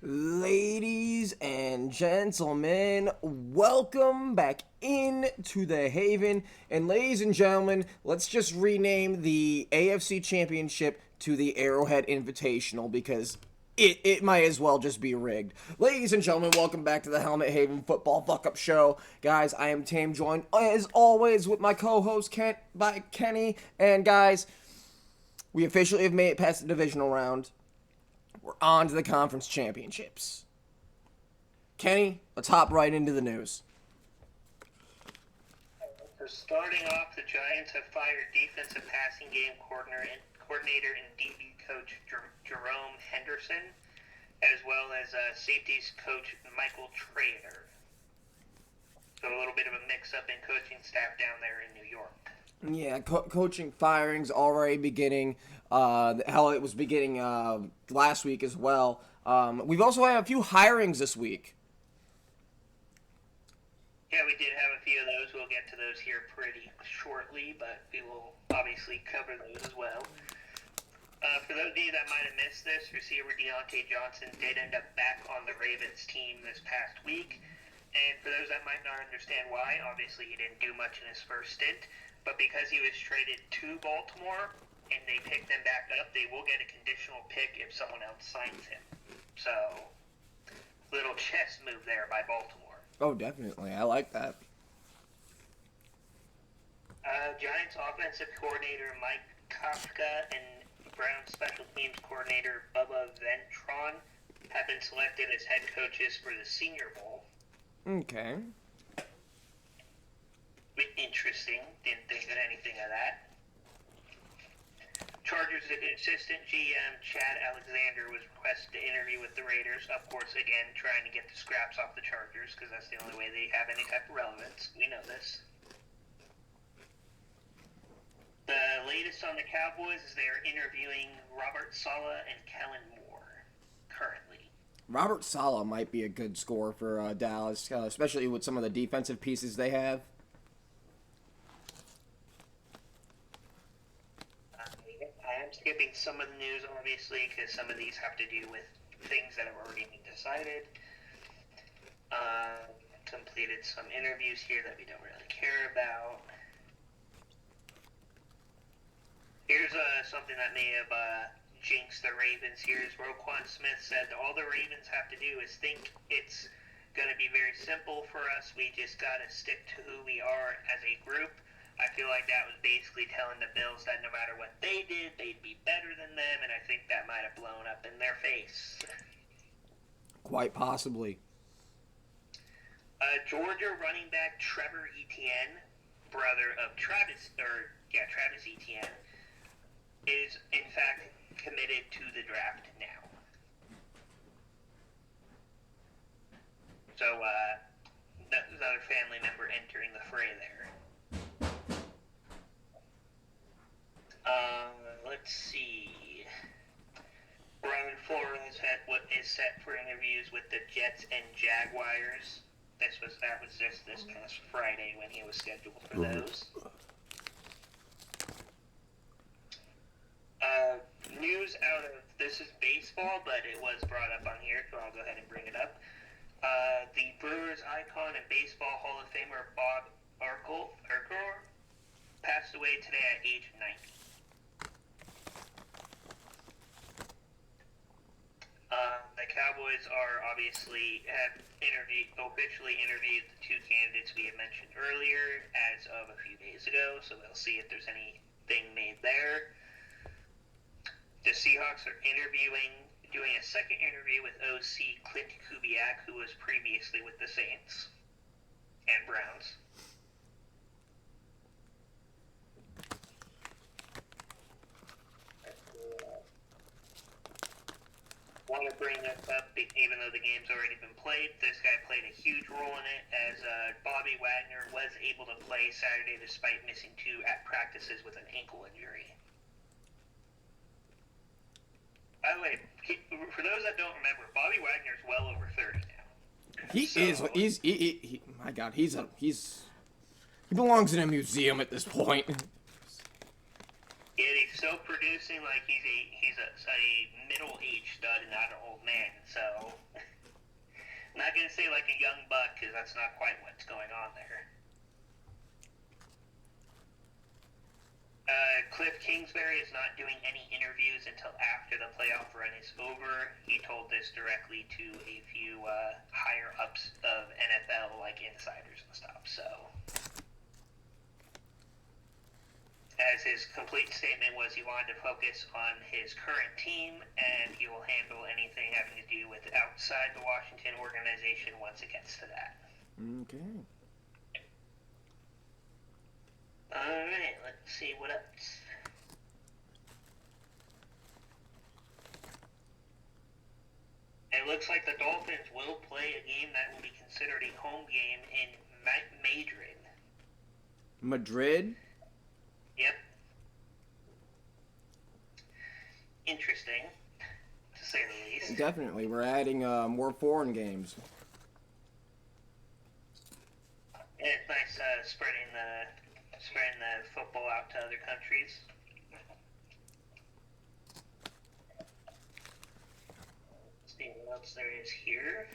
Ladies and gentlemen, welcome back into the Haven. And ladies and gentlemen, let's just rename the AFC Championship to the Arrowhead Invitational because it might as well just be rigged. Ladies and gentlemen, welcome back to the Helmet Haven Football Fuck-Up Show. Guys, I am Tame, joined as always with my co-host Kenny. And guys, we officially have made it past the divisional round. We're on to the conference championships. Kenny, let's hop right into the news. For starting off, the Giants have fired defensive passing game coordinator and DB coach Jerome Henderson, as well as safeties coach Michael Trader. So a little bit of a mix-up in coaching staff down there in New York. Yeah, coaching firings already beginning. Hell, it was beginning last week as well. We've also had a few hirings this week. Yeah, we did have a few of those. We'll get to those here pretty shortly, but we will obviously cover those as well. For those of you that might have missed this, receiver Deontay Johnson did end up back on the Ravens team this past week. And for those that might not understand why, obviously he didn't do much in his first stint. But because he was traded to Baltimore and they picked him back up, they will get a conditional pick if someone else signs him. So, little chess move there by Baltimore. Oh, definitely. I like that. Giants offensive coordinator Mike Kafka and Browns special teams coordinator Bubba Ventron have been selected as head coaches for the Senior Bowl. Okay. Interesting. Didn't think of anything of that. Chargers assistant GM Chad Alexander was requested to interview with the Raiders. Of course, again, trying to get the scraps off the Chargers because that's the only way they have any type of relevance. We know this. The latest on the Cowboys is they are interviewing Robert Saleh and Kellen Moore currently. Robert Saleh might be a good score for Dallas, especially with some of the defensive pieces they have. I am skipping some of the news, obviously, because some of these have to do with things that have already been decided. Completed some interviews here that we don't really care about. Here's something that may have jinxed the Ravens here. Is Roquan Smith said all the Ravens have to do is think it's going to be very simple for us. We just got to stick to who we are as a group. I feel like that was basically telling the Bills that no matter what they did, they'd be better than them, and I think that might have blown up in their face. Quite possibly. Georgia running back Trevor Etienne, brother of Travis Etienne, is in fact committed to the draft now. So, another family member entering the fray there. Let's see. Brian Flores is set for interviews with the Jets and Jaguars. That was just this past Friday when he was scheduled for those. News out of this is baseball, but it was brought up on here, so I'll go ahead and bring it up. The Brewers icon and baseball Hall of Famer Bob Uecker passed away today at age 90. The Cowboys are obviously officially interviewed the two candidates we had mentioned earlier as of a few days ago, so they'll see if there's anything made there. The Seahawks are doing a second interview with OC Clint Kubiak, who was previously with the Saints and Browns. Want to bring this up, even though the game's already been played. This guy played a huge role in it, as Bobby Wagner was able to play Saturday despite missing 2 at practices with an ankle injury. By the way, for those that don't remember, Bobby Wagner's well over 30 now. My God, he belongs in a museum at this point. Yeah, he's still producing like he's a middle-aged stud and not an old man. So, I'm not gonna say like a young buck because that's not quite what's going on there. Cliff Kingsbury is not doing any interviews until after the playoff run is over. He told this directly to a few higher ups of NFL, like insiders and stuff. So, as his complete statement was, he wanted to focus on his current team, and he will handle anything having to do with outside the Washington organization once it gets to that. Okay. Alright, let's see what else. It looks like the Dolphins will play a game that will be considered a home game in Madrid. Madrid? Yep. Interesting, to say the least. Definitely. We're adding more foreign games. And it's nice spreading the football out to other countries. Let's see what else there is here.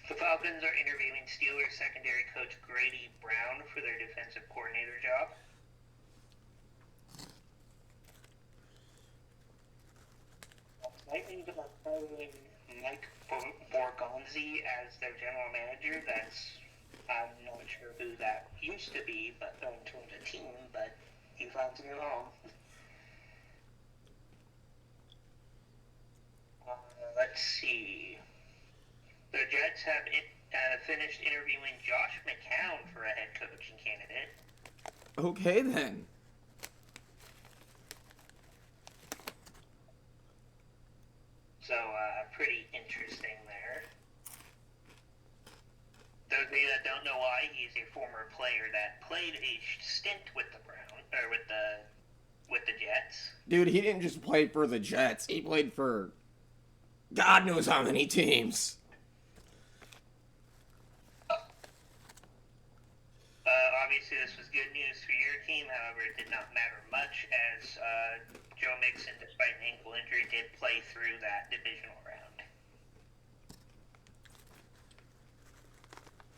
The Falcons are interviewing Steelers secondary coach Grady Brown for their defensive coordinator job. Lightning are hiring Mike Borgonzi as their general manager. I'm not sure who that used to be, but going to the team, but he finds a new home. Let's see. The Jets have finished interviewing Josh McCown for a head coaching candidate. Okay, then. So, pretty interesting there. Those of you that don't know why, he's a former player that played a stint with the with the Jets. Dude, he didn't just play for the Jets. He played for God knows how many teams. Obviously, this was good news for your team. However, it did not matter much as Joe Mixon, despite an ankle injury, did play through that divisional round.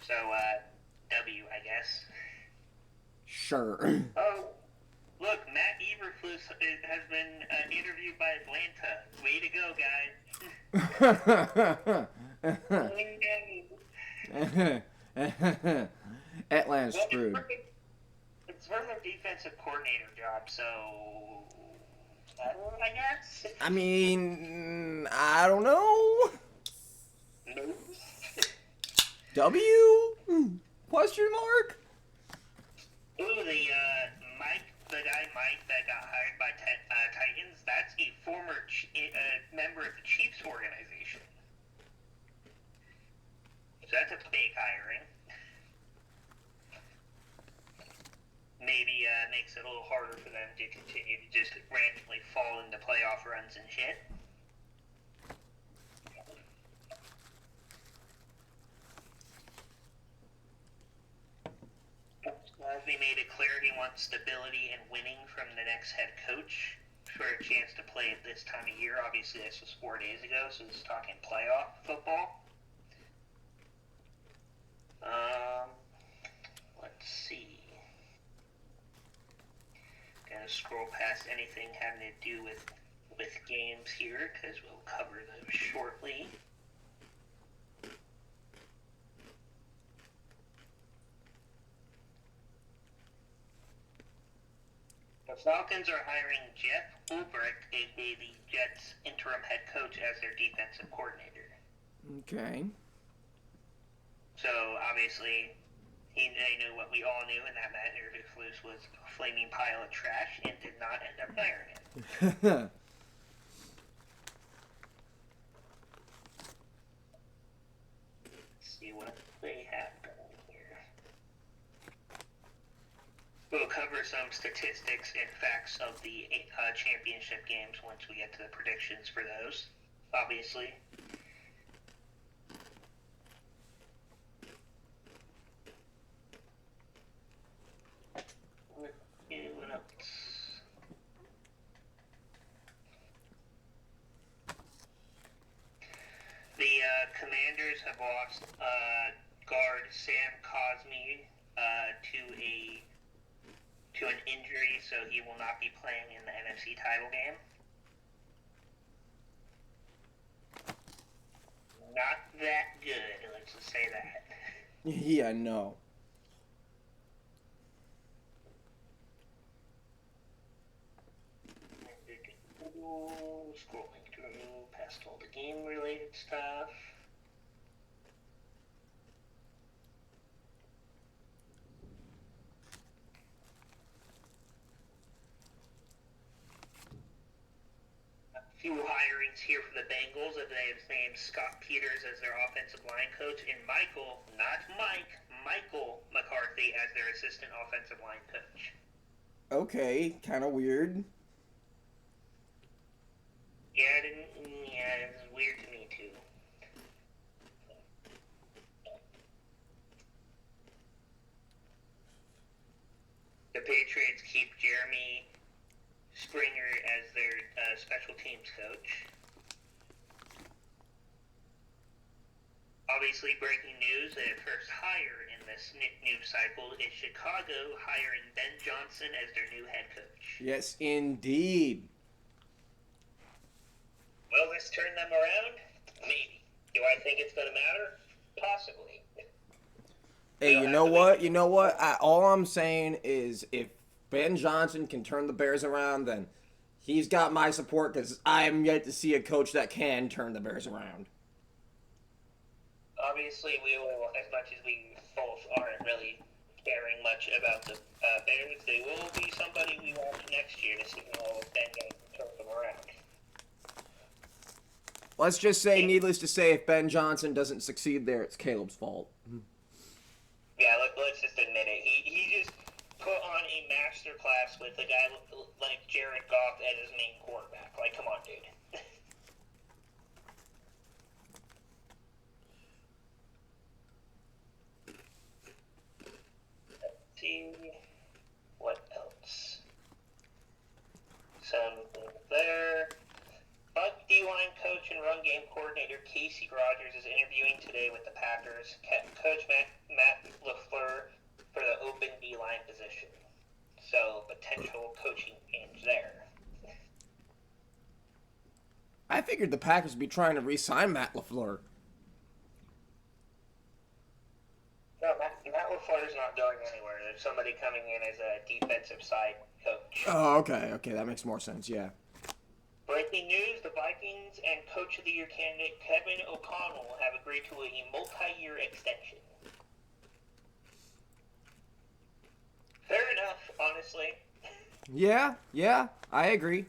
So, W, I guess. Sure. Oh, look, Matt Eberflus has been interviewed by Atlanta. Way to go, guys. Atlanta's screwed. It's for their defensive coordinator job, so I guess. I mean, I don't know. No. W? Question mark? Ooh, the guy Mike that got hired by Titans, that's a former member of the Chiefs organization. So that's a big hiring. Maybe makes it a little harder for them to continue to just randomly fall into playoff runs and shit. He made it clear he wants stability and winning from the next head coach for a chance to play at this time of year. Obviously, this was 4 days ago, so this is talking playoff football. Let's see. Gonna scroll past anything having to do with games here because we'll cover those shortly. The Falcons are hiring Jeff Ulbrich, aka the Jets' interim head coach, as their defensive coordinator. Okay. So obviously, they knew what we all knew, and that Matt Eberflus was a flaming pile of trash and did not end up hiring him. Let's see what they have going here. We'll cover some statistics and facts of the championship games once we get to the predictions for those, obviously. What else? Commanders have lost guard Sam Cosme to an injury, so he will not be playing in the NFC title game. Not that good, let's just say that. Yeah, no. Scrolling through past all the game-related stuff. A few hirings here for the Bengals. They have named Scott Peters as their offensive line coach and Michael, not Mike, Michael McCarthy as their assistant offensive line coach. Okay, kind of weird. Yeah, it was weird to me too. The Patriots keep Jeremy Springer as their special teams coach. Obviously, breaking news, their first hire in this news cycle is Chicago hiring Ben Johnson as their new head coach. Yes, indeed. Will this turn them around? Maybe. Do I think it's going to matter? Possibly. Hey, you know what? You know what? All I'm saying is if Ben Johnson can turn the Bears around, then he's got my support because I am yet to see a coach that can turn the Bears around. Obviously, we will, as much as we both aren't really caring much about the Bears, they will be somebody we watch next year to see how Ben Johnson turns them around. Let's just say, needless to say, if Ben Johnson doesn't succeed there, it's Caleb's fault. Yeah, let's just admit it. He just put on a master class with a guy like Jared Goff as his main quarterback. Like, come on, dude. Let's see what else. Something there. Buck D-line coach and run game coordinator Casey Rogers is interviewing today with the Packers. Coach Matt LaFleur for the open D-line position. So, potential coaching change there. I figured the Packers would be trying to re-sign Matt LaFleur. No, Matt LaFleur's not going anywhere. There's somebody coming in as a defensive side coach. Oh, okay. Okay, that makes more sense, yeah. Breaking news, the Vikings and Coach of the Year candidate Kevin O'Connell have agreed to a multi-year extension. Fair enough, honestly. Yeah, I agree.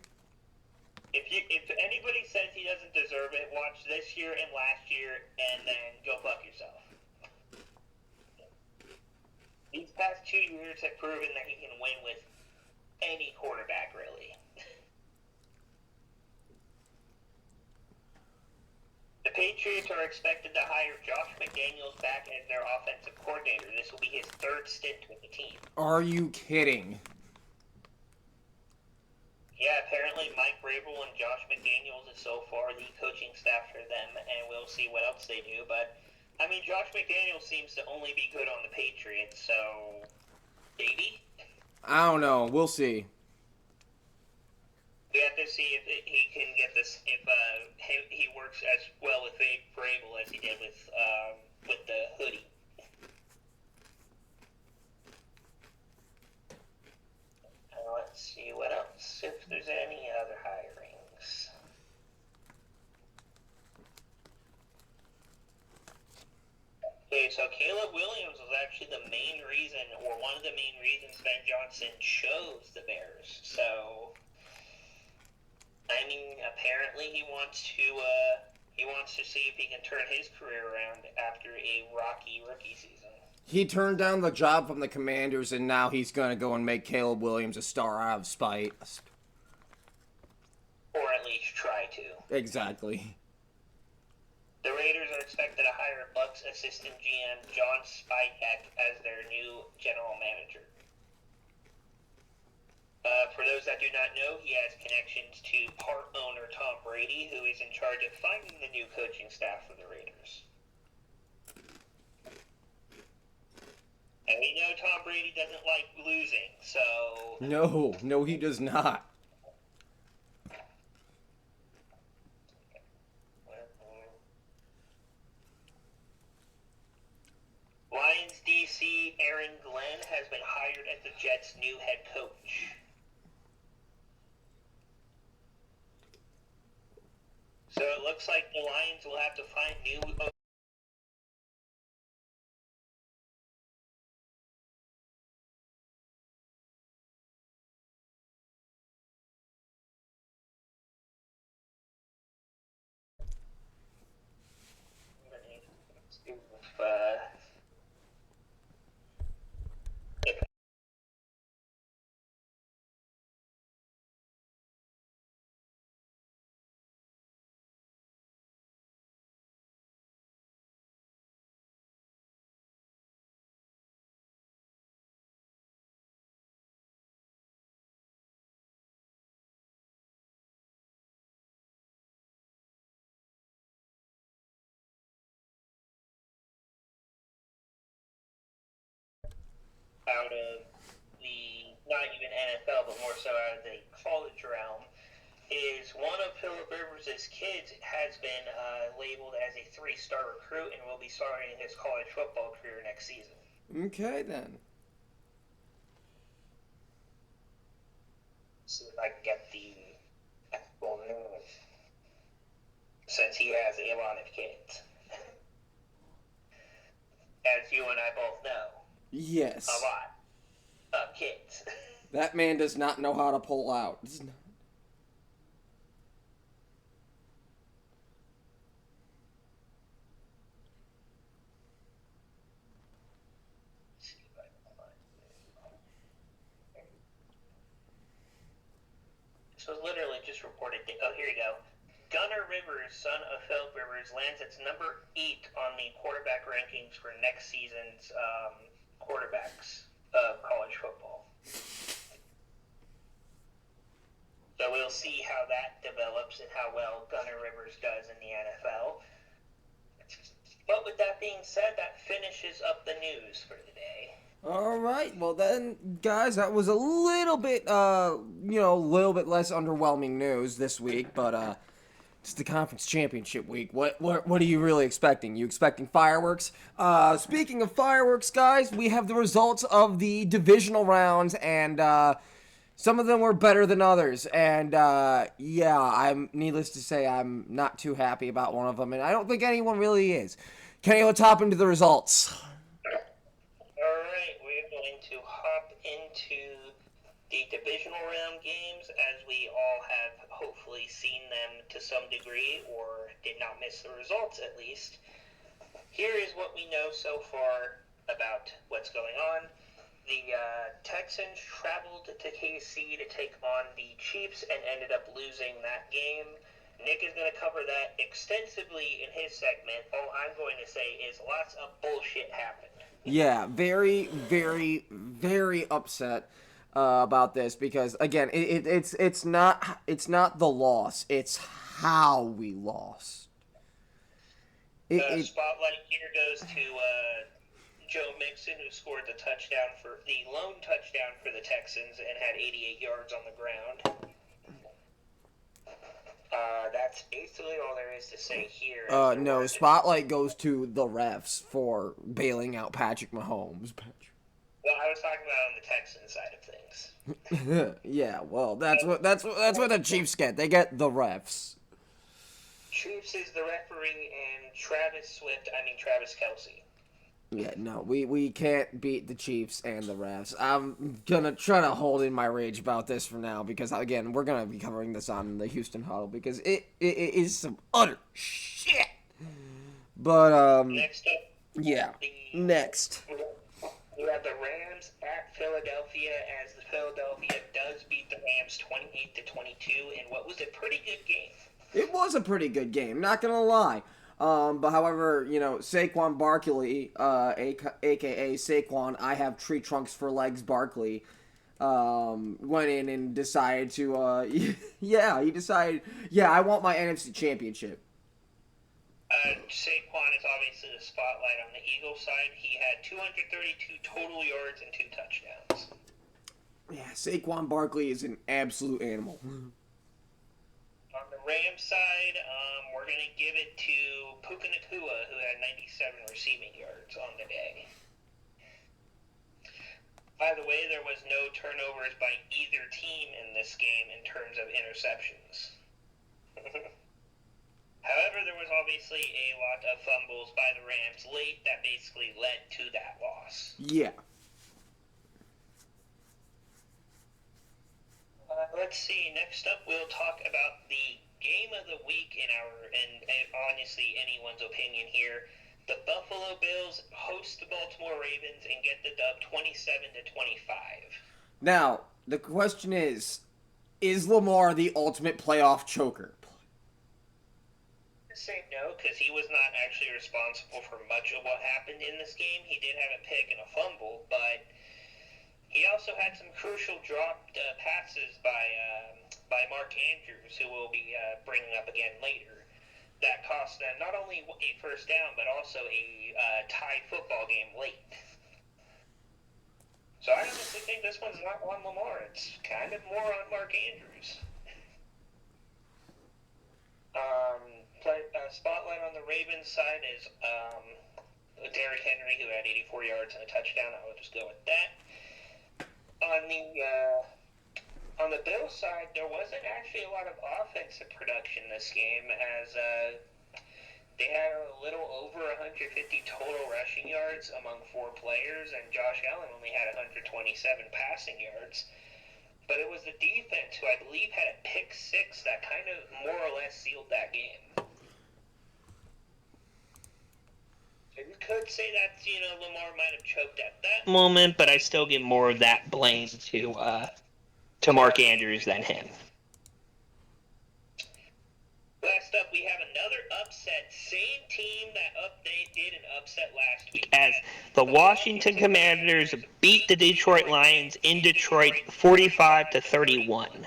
If anybody says he doesn't deserve it, watch this year and last year and then go fuck yourself. These past 2 years have proven that he can win with any quarterback, really. The Patriots are expected to hire Josh McDaniels back as their offensive coordinator. This will be his third stint with the team. Are you kidding? Yeah, apparently Mike Vrabel and Josh McDaniels is so far the coaching staff for them, and we'll see what else they do. But, I mean, Josh McDaniels seems to only be good on the Patriots, so maybe? I don't know. We'll see. We have to see if he can get this, if he works as well with Vrabel as he did with the hoodie. Let's see what else, if there's any other hirings. Okay, so Caleb Williams was actually the main reason, or one of the main reasons Ben Johnson chose the Bears. So, I mean, apparently he wants to see if he can turn his career around after a rocky rookie season. He turned down the job from the Commanders, and now he's going to go and make Caleb Williams a star out of spite. Or at least try to. Exactly. The Raiders are expected to hire Bucks assistant GM John Spivak as their new general manager. For those that do not know, he has connections to part owner Tom Brady, who is in charge of finding the new coaching staff for the Raiders. And we know Tom Brady doesn't like losing, so... No, he does not. Lions DC Aaron Glenn has been hired as the Jets' new head coach. So it looks like the Lions will have to find new... out of the, not even NFL, but more so out of the college realm, is one of Phillip Rivers' kids has been labeled as a three-star recruit and will be starting his college football career next season. Okay, then. See if I can get the actual news, since he has a lot of kids. As you and I both know. Yes. A lot of kids. That man does not know how to pull out. This was literally just reported. Oh, here you go. Gunnar Rivers, son of Philip Rivers, lands at number 8 on the quarterback rankings for next season's quarterbacks of college football. So we'll see how that develops and how well Gunnar Rivers does in the NFL. But with that being said, that finishes up the news for today. All right, well then, guys, that was a little bit, a little bit less underwhelming news this week, but it's the conference championship week. What are you really expecting? You expecting fireworks? Speaking of fireworks, guys, we have the results of the divisional rounds, and some of them were better than others, and I'm needless to say, I'm not too happy about one of them, and I don't think anyone really is. Kenny, let's hop into the results. Alright, we're going to hop into the divisional round games, as we all have hopefully seen them to some degree, or did not miss the results at least. Here is what we know so far about what's going on. The Texans traveled to KC to take on the Chiefs and ended up losing that game. Nick is going to cover that extensively in his segment. All I'm going to say is lots of bullshit happened. Yeah, very, very, very upset about this because again, it's not the loss, it's how we lost. The spotlight here goes to Joe Mixon, who scored the lone touchdown for the Texans and had 88 yards on the ground. That's basically all there is to say here. No, spotlight goes to the refs for bailing out Patrick Mahomes. Well, I was talking about on the Texans side of things. Yeah, well, that's what the Chiefs get. They get the refs. Chiefs is the referee, and Travis Kelce. Yeah, no, we can't beat the Chiefs and the refs. I'm gonna try to hold in my rage about this for now because again, we're gonna be covering this on the Houston Huddle because it is some utter shit. But next up, next we have the Rams at Philadelphia, as the Philadelphia does beat the Rams 28-22 in what was a pretty good game. It was a pretty good game, not gonna lie. But however, Saquon Barkley, a.k.a. Saquon, I have tree trunks for legs Barkley, went in and decided to, he decided, yeah, I want my NFC Championship. Saquon is obviously the spotlight on the Eagles side. He had 232 total yards and 2 touchdowns. Yeah, Saquon Barkley is an absolute animal. On the Rams side, we're going to give it to Puka Nacua, who had 97 receiving yards on the day. By the way, there was no turnovers by either team in this game in terms of interceptions. However, there was obviously a lot of fumbles by the Rams late that basically led to that loss. Yeah. Let's see. Next up, we'll talk about the game of the week and honestly anyone's opinion here. The Buffalo Bills host the Baltimore Ravens and get the dub 27-25. Now, the question is Lamar the ultimate playoff choker? Say no, because he was not actually responsible for much of what happened in this game. He did have a pick and a fumble, but he also had some crucial dropped passes by Mark Andrews, who we'll be bringing up again later, that cost them not only a first down, but also a tied football game late. So I honestly think this one's not on Lamar. It's kind of more on Mark Andrews. Spotlight on the Ravens side is Derrick Henry, who had 84 yards and a touchdown. I will just go with that. On the Bills side, there wasn't actually a lot of offensive production this game, as they had a little over 150 total rushing yards among 4 players, and Josh Allen only had 127 passing yards. But it was the defense who I believe had a pick 6 that kind of more or less sealed that game. So you could say that, Lamar might have choked at that moment, but I still give more of that blame to Mark Andrews than him. Last up, we have another upset. Same team that they did an upset last week, as the Washington Commanders beat the Detroit Lions in Detroit 45-31.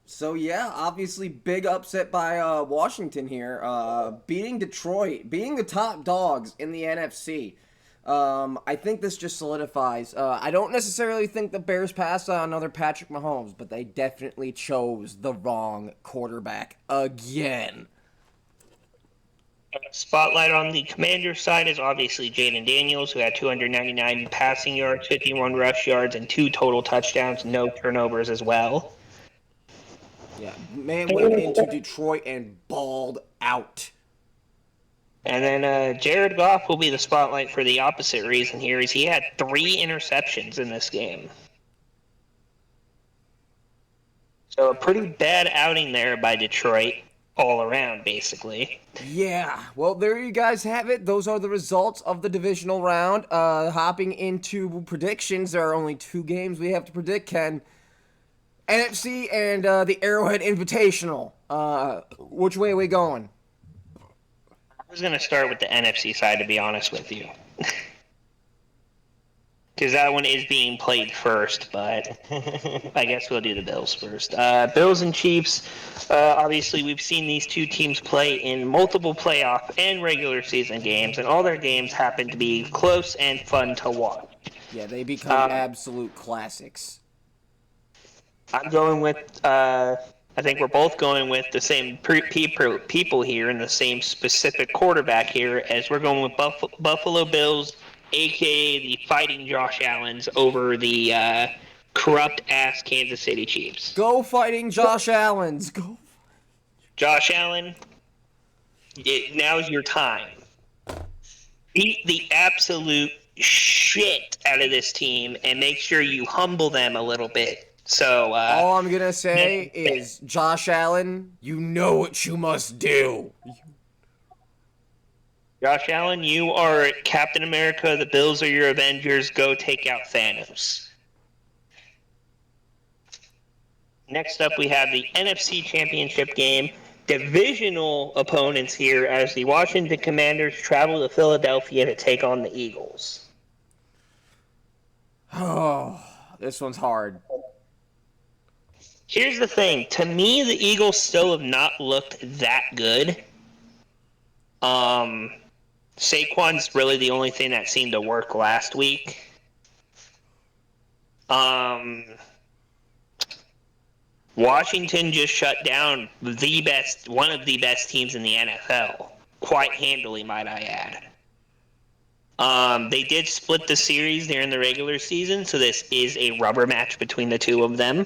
So yeah, obviously big upset by Washington here, beating Detroit, being the top dogs in the NFC. I think this just solidifies. I don't necessarily think the Bears passed on another Patrick Mahomes, but they definitely chose the wrong quarterback again. Spotlight on the Commanders side is obviously Jaden Daniels, who had 299 passing yards, 51 rush yards, and 2 total touchdowns, no turnovers as well. Yeah, man went into Detroit and balled out. And then Jared Goff will be the spotlight for the opposite reason here, is he had 3 interceptions in this game. So a pretty bad outing there by Detroit all around, basically. Yeah, well, there you guys have it. Those are the results of the divisional round. Hopping into predictions, there are only 2 games we have to predict, Ken. NFC and the Arrowhead Invitational. Which way are we going? I was going to start with the NFC side, to be honest with you. Because that one is being played first, but I guess we'll do the Bills first. Bills and Chiefs, obviously we've seen these 2 teams play in multiple playoff and regular season games, and all their games happen to be close and fun to watch. Yeah, they become absolute classics. I'm going with, I think we're both going with the same people here and the same specific quarterback here, as we're going with Buffalo Bills, a.k.a. the Fighting Josh Allens, over the corrupt-ass Kansas City Chiefs. Go Fighting Josh Allens! Go! Josh Allen, now's your time. Beat the absolute shit out of this team and make sure you humble them a little bit. So, all I'm going to say is, Josh Allen, you know what you must do. Josh Allen, you are Captain America. The Bills are your Avengers. Go take out Thanos. Next up, we have the NFC Championship game. Divisional opponents here, as the Washington Commanders travel to Philadelphia to take on the Eagles. Oh, This one's hard. Here's the thing. To me, the Eagles still have not looked that good. Saquon's really the only thing that seemed to work last week. Washington just shut down one of the best teams in the NFL. Quite handily, might I add. They did split the series during the regular season, so this is a rubber match between the two of them.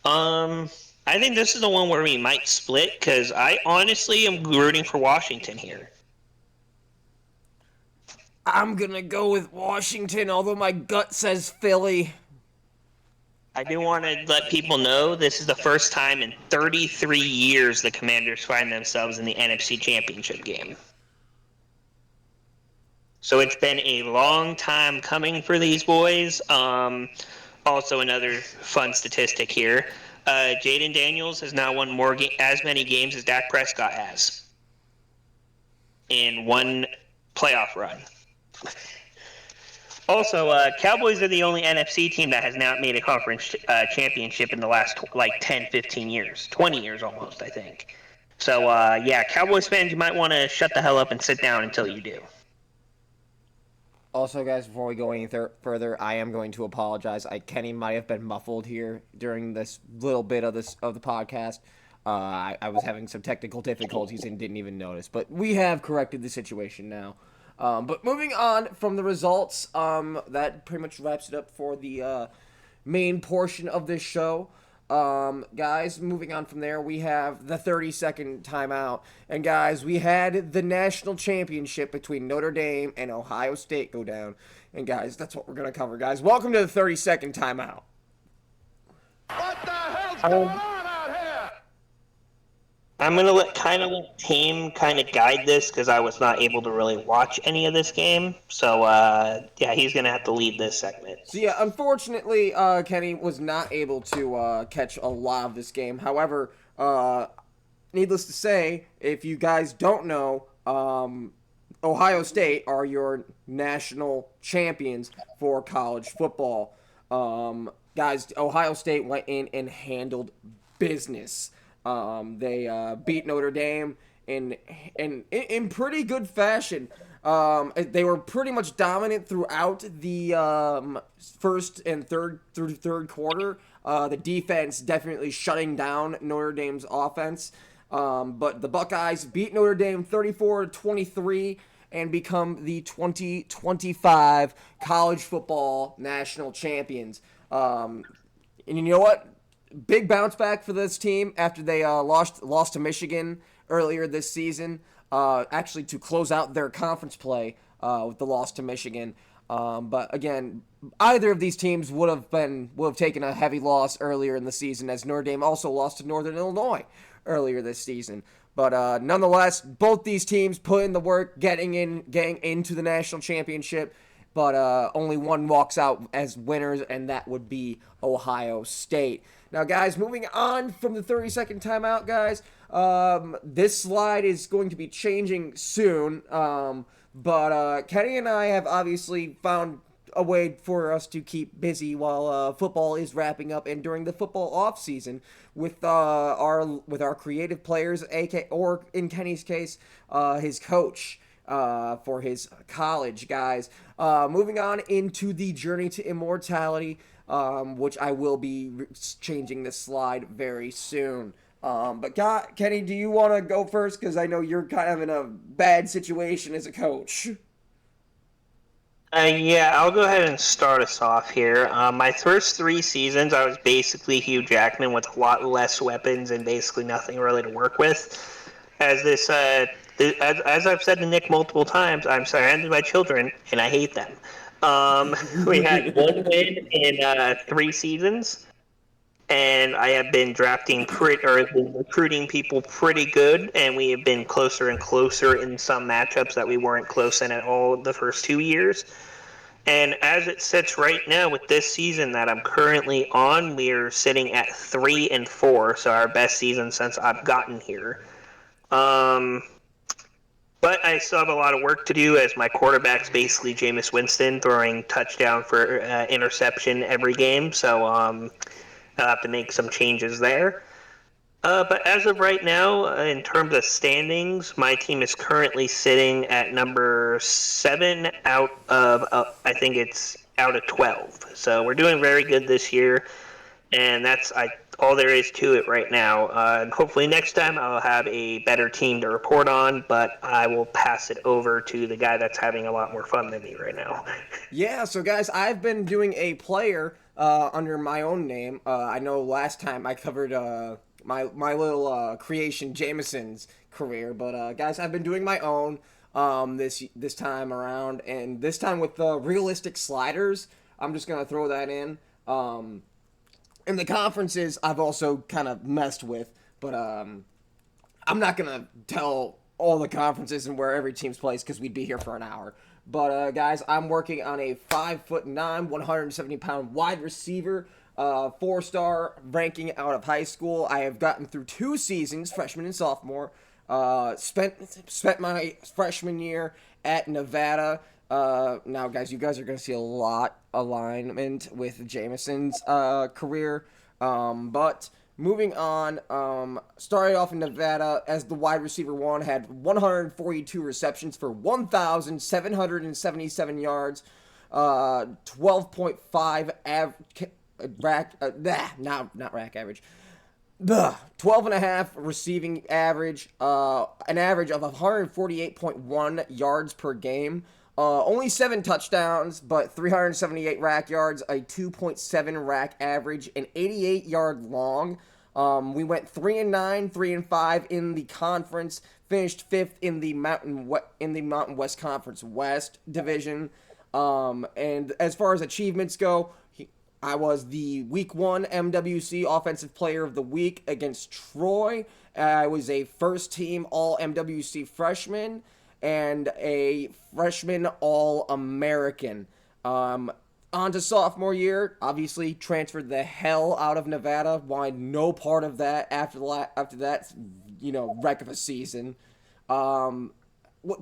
I think this is the one where we might split, because I honestly am rooting for Washington here. I'm gonna go with Washington, although my gut says Philly. I do want to let people know this is the first time in 33 years the Commanders find themselves in the NFC Championship game. So it's been a long time coming for these boys. Also, another fun statistic here. Jaden Daniels has now won as many games as Dak Prescott has in one playoff run. Also, Cowboys are the only NFC team that has not made a conference championship in the last 10, 15 years. 20 years almost, I think. So, yeah, Cowboys fans, you might want to shut the hell up and sit down until you do. Also, guys, before we go any further, I am going to apologize. Kenny might have been muffled here during this little bit of the podcast. I was having some technical difficulties and didn't even notice. But we have corrected the situation now. But moving on from the results, that pretty much wraps it up for the main portion of this show. Guys, moving on from there, we have the 30-second timeout. And guys, we had the national championship between Notre Dame and Ohio State go down. And guys, that's what we're going to cover, guys. Welcome to the 30-second timeout. What the hell's going on out here? I'm going to let Tame guide this because I was not able to really watch any of this game. So, yeah, he's going to have to lead this segment. So, yeah, unfortunately, Kenny was not able to catch a lot of this game. However, needless to say, if you guys don't know, Ohio State are your national champions for college football. Guys, Ohio State went in and handled business. They beat Notre Dame in pretty good fashion. They were pretty much dominant throughout the first and third quarter. The defense definitely shutting down Notre Dame's offense. But the Buckeyes beat Notre Dame 34-23 and become the 2025 college football national champions. And you know what? Big bounce back for this team after they lost to Michigan earlier this season. Actually, to close out their conference play with the loss to Michigan. But again, either of these teams would have taken a heavy loss earlier in the season, as Notre Dame also lost to Northern Illinois earlier this season. But nonetheless, both these teams put in the work, getting into the national championship. But only one walks out as winners, and that would be Ohio State. Now, guys, moving on from the 30-second timeout, guys, this slide is going to be changing soon. But Kenny and I have obviously found a way for us to keep busy while football is wrapping up and during the football off season with our creative players, or in Kenny's case, his coach. For his college, guys. Moving on into the Journey to Immortality, which I will be changing this slide very soon. But Kenny, do you want to go first? Because I know you're kind of in a bad situation as a coach. Yeah, I'll go ahead and start us off here. My first 3 seasons, I was basically Hugh Jackman with a lot less weapons and basically nothing really to work with. As I've said to Nick multiple times, I'm surrounded by children, and I hate them. We had 1 win in 3 seasons, and I have been recruiting people pretty good, and we have been closer and closer in some matchups that we weren't close in at all the first 2 years. And as it sits right now with this season that I'm currently on, we're sitting at 3-4, so our best season since I've gotten here. But I still have a lot of work to do as my quarterback's basically Jameis Winston throwing touchdown for interception every game. So I'll have to make some changes there. But as of right now, in terms of standings, my team is currently sitting at number 7 out of, I think it's out of 12. So we're doing very good this year, and that's all there is to it right now. And hopefully next time I'll have a better team to report on, but I will pass it over to the guy that's having a lot more fun than me right now. Yeah, so guys, I've been doing a player under my own name. I know last time I covered my little creation Jameson's career, but guys, I've been doing my own this time around, and this time with the realistic sliders. I'm just gonna throw that in. And the conferences I've also kind of messed with, but I'm not gonna tell all the conferences and where every team's placed because we'd be here for an hour. But guys, I'm working on a 5'9", 170-pound wide receiver, 4-star ranking out of high school. I have gotten through 2 seasons, freshman and sophomore. Spent my freshman year at Nevada. Now, guys, you guys are going to see a lot alignment with Jameson's career. But moving on, started off in Nevada as the wide receiver 1, had 142 receptions for 1,777 yards, 12.5 not rack average. 12.5 receiving average, an average of 148.1 yards per game. Only 7 touchdowns, but 378 rack yards, a 2.7 rack average, an 88-yard long. We went 3-9, 3-5 in the conference. Finished 5th in the Mountain West Conference West division. And as far as achievements go, I was the Week 1 MWC Offensive Player of the Week against Troy. I was a first-team All-MWC freshman and a freshman All-American. On to sophomore year, obviously transferred the hell out of Nevada. Wanted no part of that after that, wreck of a season.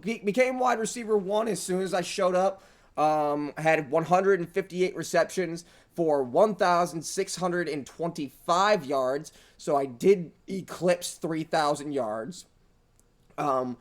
Became wide receiver 1 as soon as I showed up. Had 158 receptions for 1,625 yards, so I did eclipse 3,000 yards. I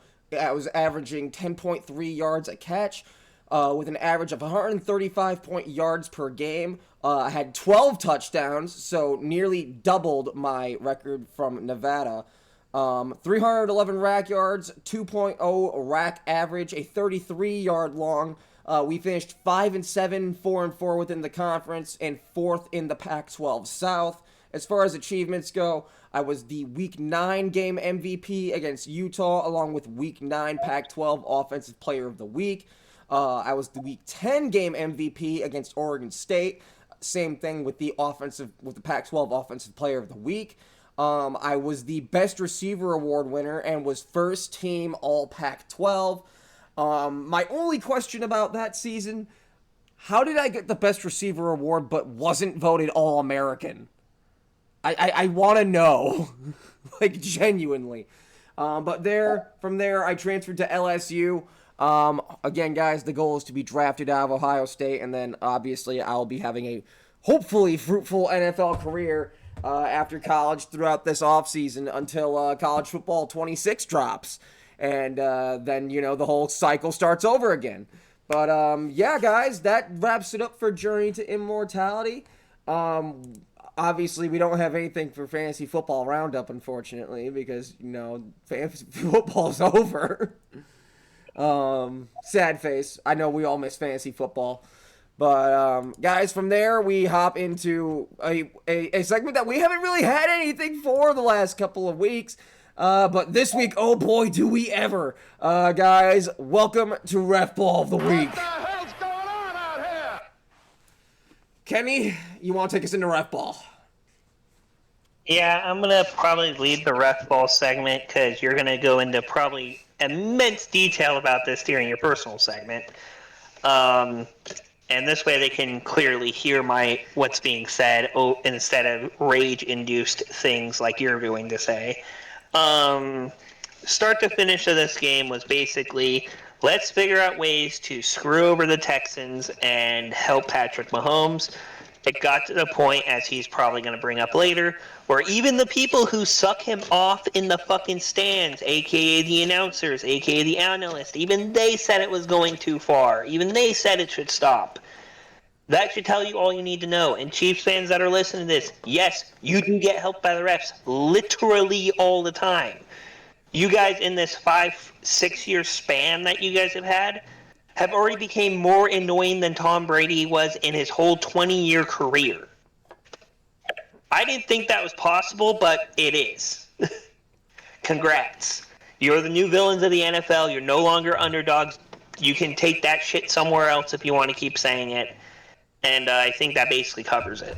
was averaging 10.3 yards a catch, with an average of 135 yards per game. I had 12 touchdowns, so nearly doubled my record from Nevada. 311 rack yards, 2.0 rack average, a 33-yard long. We finished 5-7, 4-4 within the conference, and 4th in the Pac-12 South. As far as achievements go, I was the Week 9 game MVP against Utah, along with Week 9 Pac-12 Offensive Player of the Week. I was the Week 10 game MVP against Oregon State. Same thing with the Pac-12 Offensive Player of the Week. I was the Best Receiver Award winner and was first team All Pac-12. My only question about that season, how did I get the Best Receiver Award but wasn't voted All-American? I want to know, like, genuinely. But from there, I transferred to LSU. Again, guys, the goal is to be drafted out of Ohio State, and then, obviously, I'll be having a hopefully fruitful NFL career after college throughout this offseason until college football 26 drops. And then, the whole cycle starts over again. But, yeah, guys, that wraps it up for Journey to Immortality. Obviously, we don't have anything for Fantasy Football Roundup, unfortunately, because, fantasy football's over. Sad face. I know we all miss fantasy football. But, guys, from there, we hop into a segment that we haven't really had anything for the last couple of weeks. But this week, oh boy, do we ever. Guys, welcome to Ref Ball of the Week. What the hell's going on out here? Kenny, you want to take us into Ref Ball? Yeah, I'm going to probably lead the Ref Ball segment because you're going to go into probably immense detail about this during your personal segment. And this way they can clearly hear what's being said instead of rage-induced things like you're going to say. start to finish of this game was basically, let's figure out ways to screw over the Texans and help Patrick Mahomes. It got to the point, as he's probably going to bring up later, where even the people who suck him off in the fucking stands, aka the announcers, aka the analysts, even they said it was going too far. Even they said it should stop. That should tell you all you need to know. And Chiefs fans that are listening to this, yes, you do get helped by the refs literally all the time. You guys in this 5-6 year span that you guys have already became more annoying than Tom Brady was in his whole 20-year career. I didn't think that was possible, but it is. Congrats. You're the new villains of the NFL. You're no longer underdogs. You can take that shit somewhere else if you want to keep saying it. And I think that basically covers it.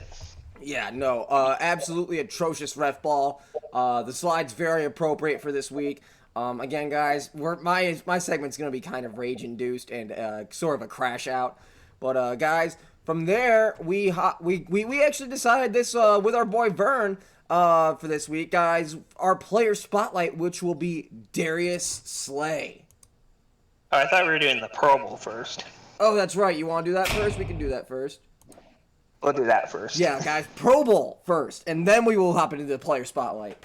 Yeah, no, absolutely atrocious ref ball. The slide's very appropriate for this week. Again, guys, my segment's gonna be kind of rage induced and sort of a crash out. But guys, from there we actually decided this with our boy Vern for this week, guys. Our player spotlight, which will be Darius Slay. Oh, I thought we were doing the Pro Bowl first. Oh, that's right. You want to do that first? We can do that first. We'll do that first. Yeah, guys, Pro Bowl first, and then we will hop into the player spotlight.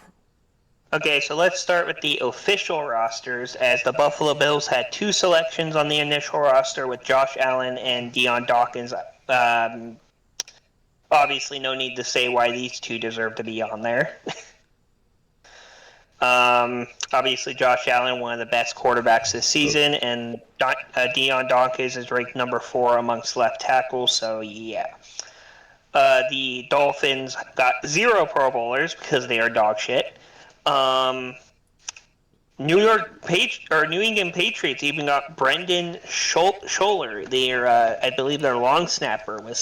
Okay, so let's start with the official rosters, as the Buffalo Bills had 2 selections on the initial roster with Josh Allen and Deion Dawkins. Obviously, no need to say why these 2 deserve to be on there. Obviously, Josh Allen, one of the best quarterbacks this season, and Deion Dawkins is ranked number 4 amongst left tackles, so yeah. The Dolphins got 0 Pro Bowlers because they are dog shit. New England Patriots even got Brendan Scholler. I believe their long snapper was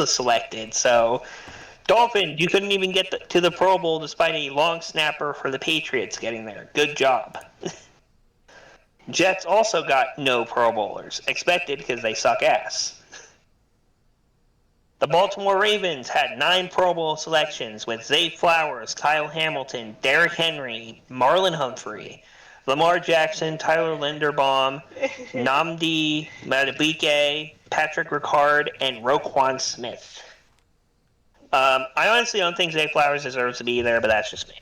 selected. So, Dolphins, you couldn't even get to the Pro Bowl despite a long snapper for the Patriots getting there. Good job. Jets also got no Pro Bowlers. Expected because they suck ass. The Baltimore Ravens had 9 Pro Bowl selections with Zay Flowers, Kyle Hamilton, Derrick Henry, Marlon Humphrey, Lamar Jackson, Tyler Linderbaum, Nnamdi Madubuike, Patrick Ricard, and Roquan Smith. I honestly don't think Zay Flowers deserves to be there, but that's just me.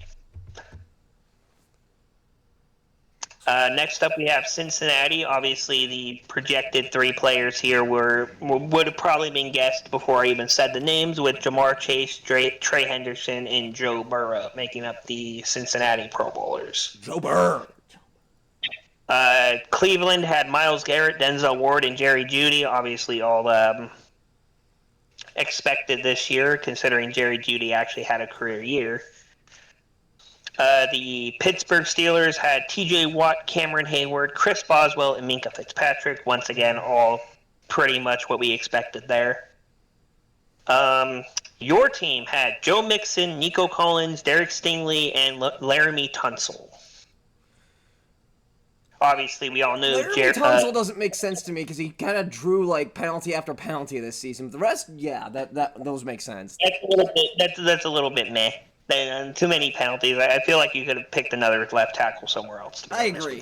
Next up, we have Cincinnati. Obviously, the projected 3 players here would have probably been guessed before I even said the names, with Jamar Chase, Trey Henderson, and Joe Burrow making up the Cincinnati Pro Bowlers. Joe Burrow. Cleveland had Myles Garrett, Denzel Ward, and Jerry Jeudy. Obviously, all expected this year, considering Jerry Jeudy actually had a career year. The Pittsburgh Steelers had T.J. Watt, Cameron Hayward, Chris Boswell, and Minkah Fitzpatrick. Once again, all pretty much what we expected there. Your team had Joe Mixon, Nico Collins, Derek Stingley, and Laramie Tunsil. Obviously, we all knew Laramie Tunsil doesn't make sense to me because he kind of drew like penalty after penalty this season. The rest, yeah, those make sense. That's a little bit meh. Too many penalties. I feel like you could have picked another left tackle somewhere else. I agree.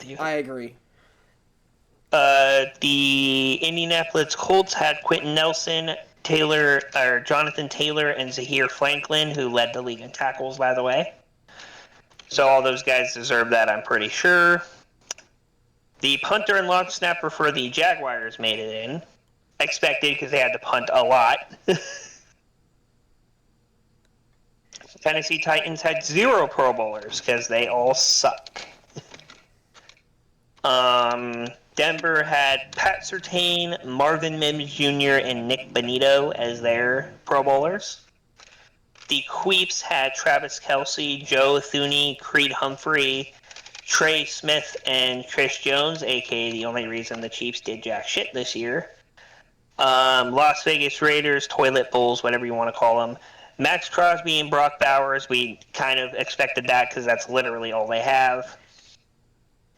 The Indianapolis Colts had Quentin Nelson, Jonathan Taylor, and Zahir Franklin, who led the league in tackles, by the way. So all those guys deserve that, I'm pretty sure. The punter and long snapper for the Jaguars made it in. Expected because they had to punt a lot. Tennessee Titans had 0 Pro Bowlers because they all suck. Denver had Pat Surtain, Marvin Mims Jr., and Nick Bonito as their Pro Bowlers. The Queeps had Travis Kelce, Joe Thuney, Creed Humphrey, Trey Smith, and Chris Jones, a.k.a. the only reason the Chiefs did jack shit this year. Las Vegas Raiders, Toilet Bowls, whatever you want to call them. Max Crosby and Brock Bowers, we kind of expected that because that's literally all they have.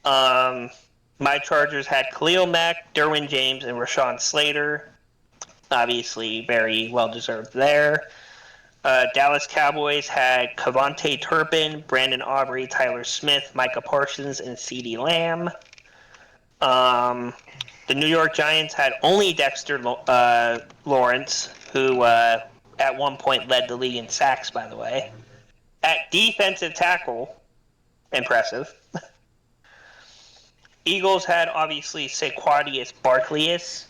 My Chargers had Khalil Mack, Derwin James, and Rashawn Slater. Obviously, very well-deserved there. Dallas Cowboys had Cavante Turpin, Brandon Aubrey, Tyler Smith, Micah Parsons, and CeeDee Lamb. The New York Giants had only Dexter Lawrence, who at one point led the league in sacks, by the way. At defensive tackle, impressive. Eagles had obviously Saquadius Barkleys,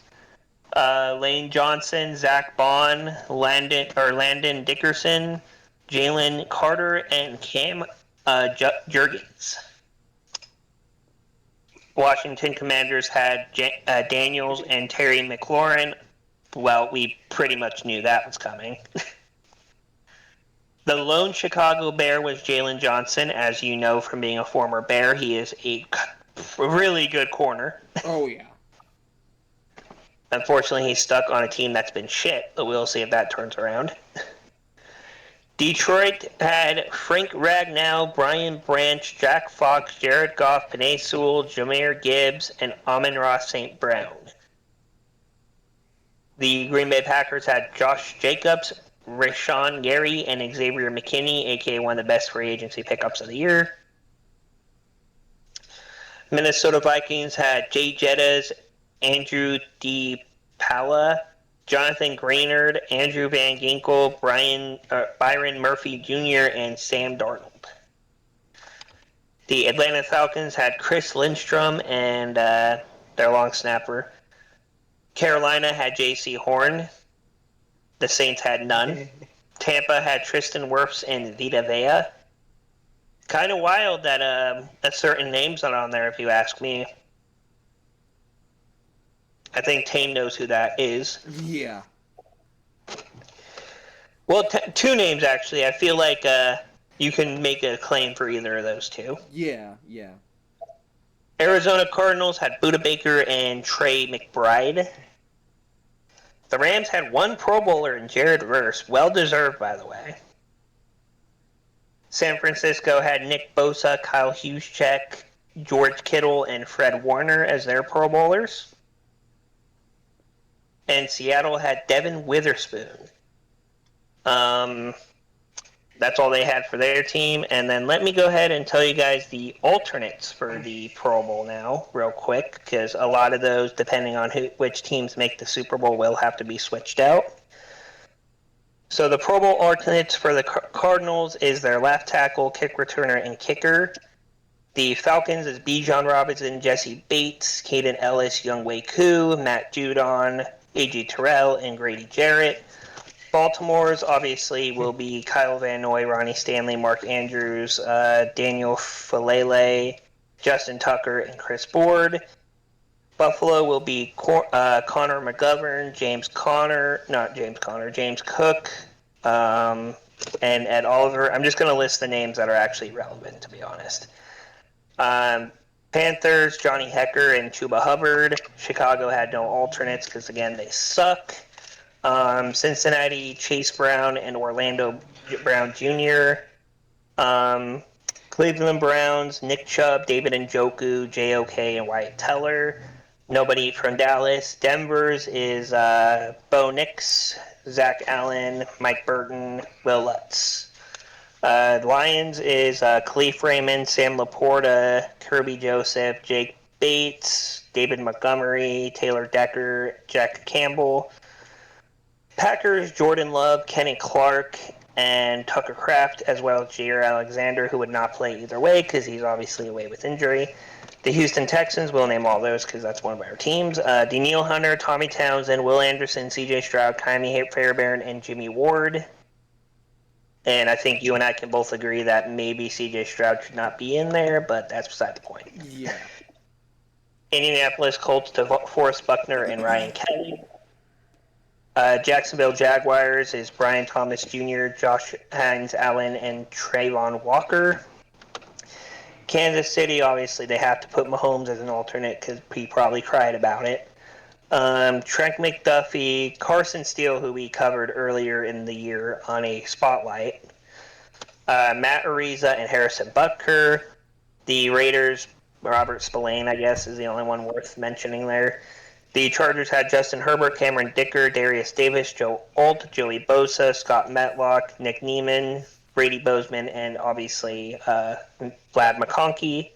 Lane Johnson, Zach Bond, Landon Dickerson, Jalen Carter, and Cam Jurgens. Washington Commanders had Daniels and Terry McLaurin. Well, we pretty much knew that was coming. The lone Chicago Bear was Jalen Johnson. As you know from being a former Bear, he is a really good corner. Oh, yeah. Unfortunately, he's stuck on a team that's been shit, but we'll see if that turns around. Detroit had Frank Ragnow, Brian Branch, Jack Fox, Jared Goff, Penei Sewell, Jahmyr Gibbs, and Amon-Ra St. Brown. The Green Bay Packers had Josh Jacobs, Rashawn Gary, and Xavier McKinney, aka one of the best free agency pickups of the year. Minnesota Vikings had Jay Jettas, Andrew DePaula, Jonathan Greenard, Andrew Van Ginkel, Byron Murphy Jr., and Sam Darnold. The Atlanta Falcons had Chris Lindstrom and their long snapper. Carolina had J.C. Horn. The Saints had none. Tampa had Tristan Wirfs and Vita Vea. Kind of wild that a certain name's not on there, if you ask me. I think Tame knows who that is. Yeah. Well, two names, actually. I feel like you can make a claim for either of those two. Yeah, yeah. Arizona Cardinals had Buda Baker and Trey McBride. The Rams had one Pro Bowler in Jared Verse. Well-deserved, by the way. San Francisco had Nick Bosa, Kyle Juszczyk, George Kittle, and Fred Warner as their Pro Bowlers. And Seattle had Devin Witherspoon. That's all they had for their team. And then let me go ahead and tell you guys the alternates for the Pro Bowl now, real quick, because a lot of those, depending on which teams make the Super Bowl, will have to be switched out. So the Pro Bowl alternates for the Cardinals is their left tackle, kick returner, and kicker. The Falcons is Bijan Robinson, Jesse Bates, Caden Ellis, Younghoe Koo, Matt Judon, A.J. Terrell, and Grady Jarrett. Baltimore's obviously will be Kyle Van Noy, Ronnie Stanley, Mark Andrews, Daniel Falele, Justin Tucker, and Chris Board. Buffalo will be Connor McGovern, James Cook, and Ed Oliver. I'm just going to list the names that are actually relevant, to be honest. Panthers, Johnny Hecker, and Chuba Hubbard. Chicago had no alternates because, again, they suck. Cincinnati, Chase Brown, and Orlando Brown Jr. Cleveland Browns, Nick Chubb, David Njoku, J.O.K., and Wyatt Teller. Nobody from Dallas. Denver's is Bo Nix, Zach Allen, Mike Burton, Will Lutz. Lions is Khalif Raymond, Sam Laporta, Kirby Joseph, Jake Bates, David Montgomery, Taylor Decker, Jack Campbell. Packers, Jordan Love, Kenny Clark, and Tucker Kraft, as well as Jair Alexander, who would not play either way because he's obviously away with injury. The Houston Texans, we'll name all those because that's one of our teams. Daniil Hunter, Tommy Townsend, Will Anderson, C.J. Stroud, Kaimi Fairbairn, and Jimmy Ward. And I think you and I can both agree that maybe C.J. Stroud should not be in there, but that's beside the point. Yeah. Indianapolis Colts, DeForest Buckner, and Ryan Kelly. Jacksonville Jaguars is Brian Thomas Jr., Josh Hines Allen, and Trayvon Walker. Kansas City, obviously, they have to put Mahomes as an alternate because he probably cried about it. Trent McDuffie, Carson Steele, who we covered earlier in the year on a spotlight. Matt Ariza and Harrison Butker. The Raiders, Robert Spillane, I guess, is the only one worth mentioning there. The Chargers had Justin Herbert, Cameron Dicker, Darius Davis, Joe Alt, Joey Bosa, Scott Matlock, Nick Neiman, Brady Bozeman, and obviously Vlad McConkey,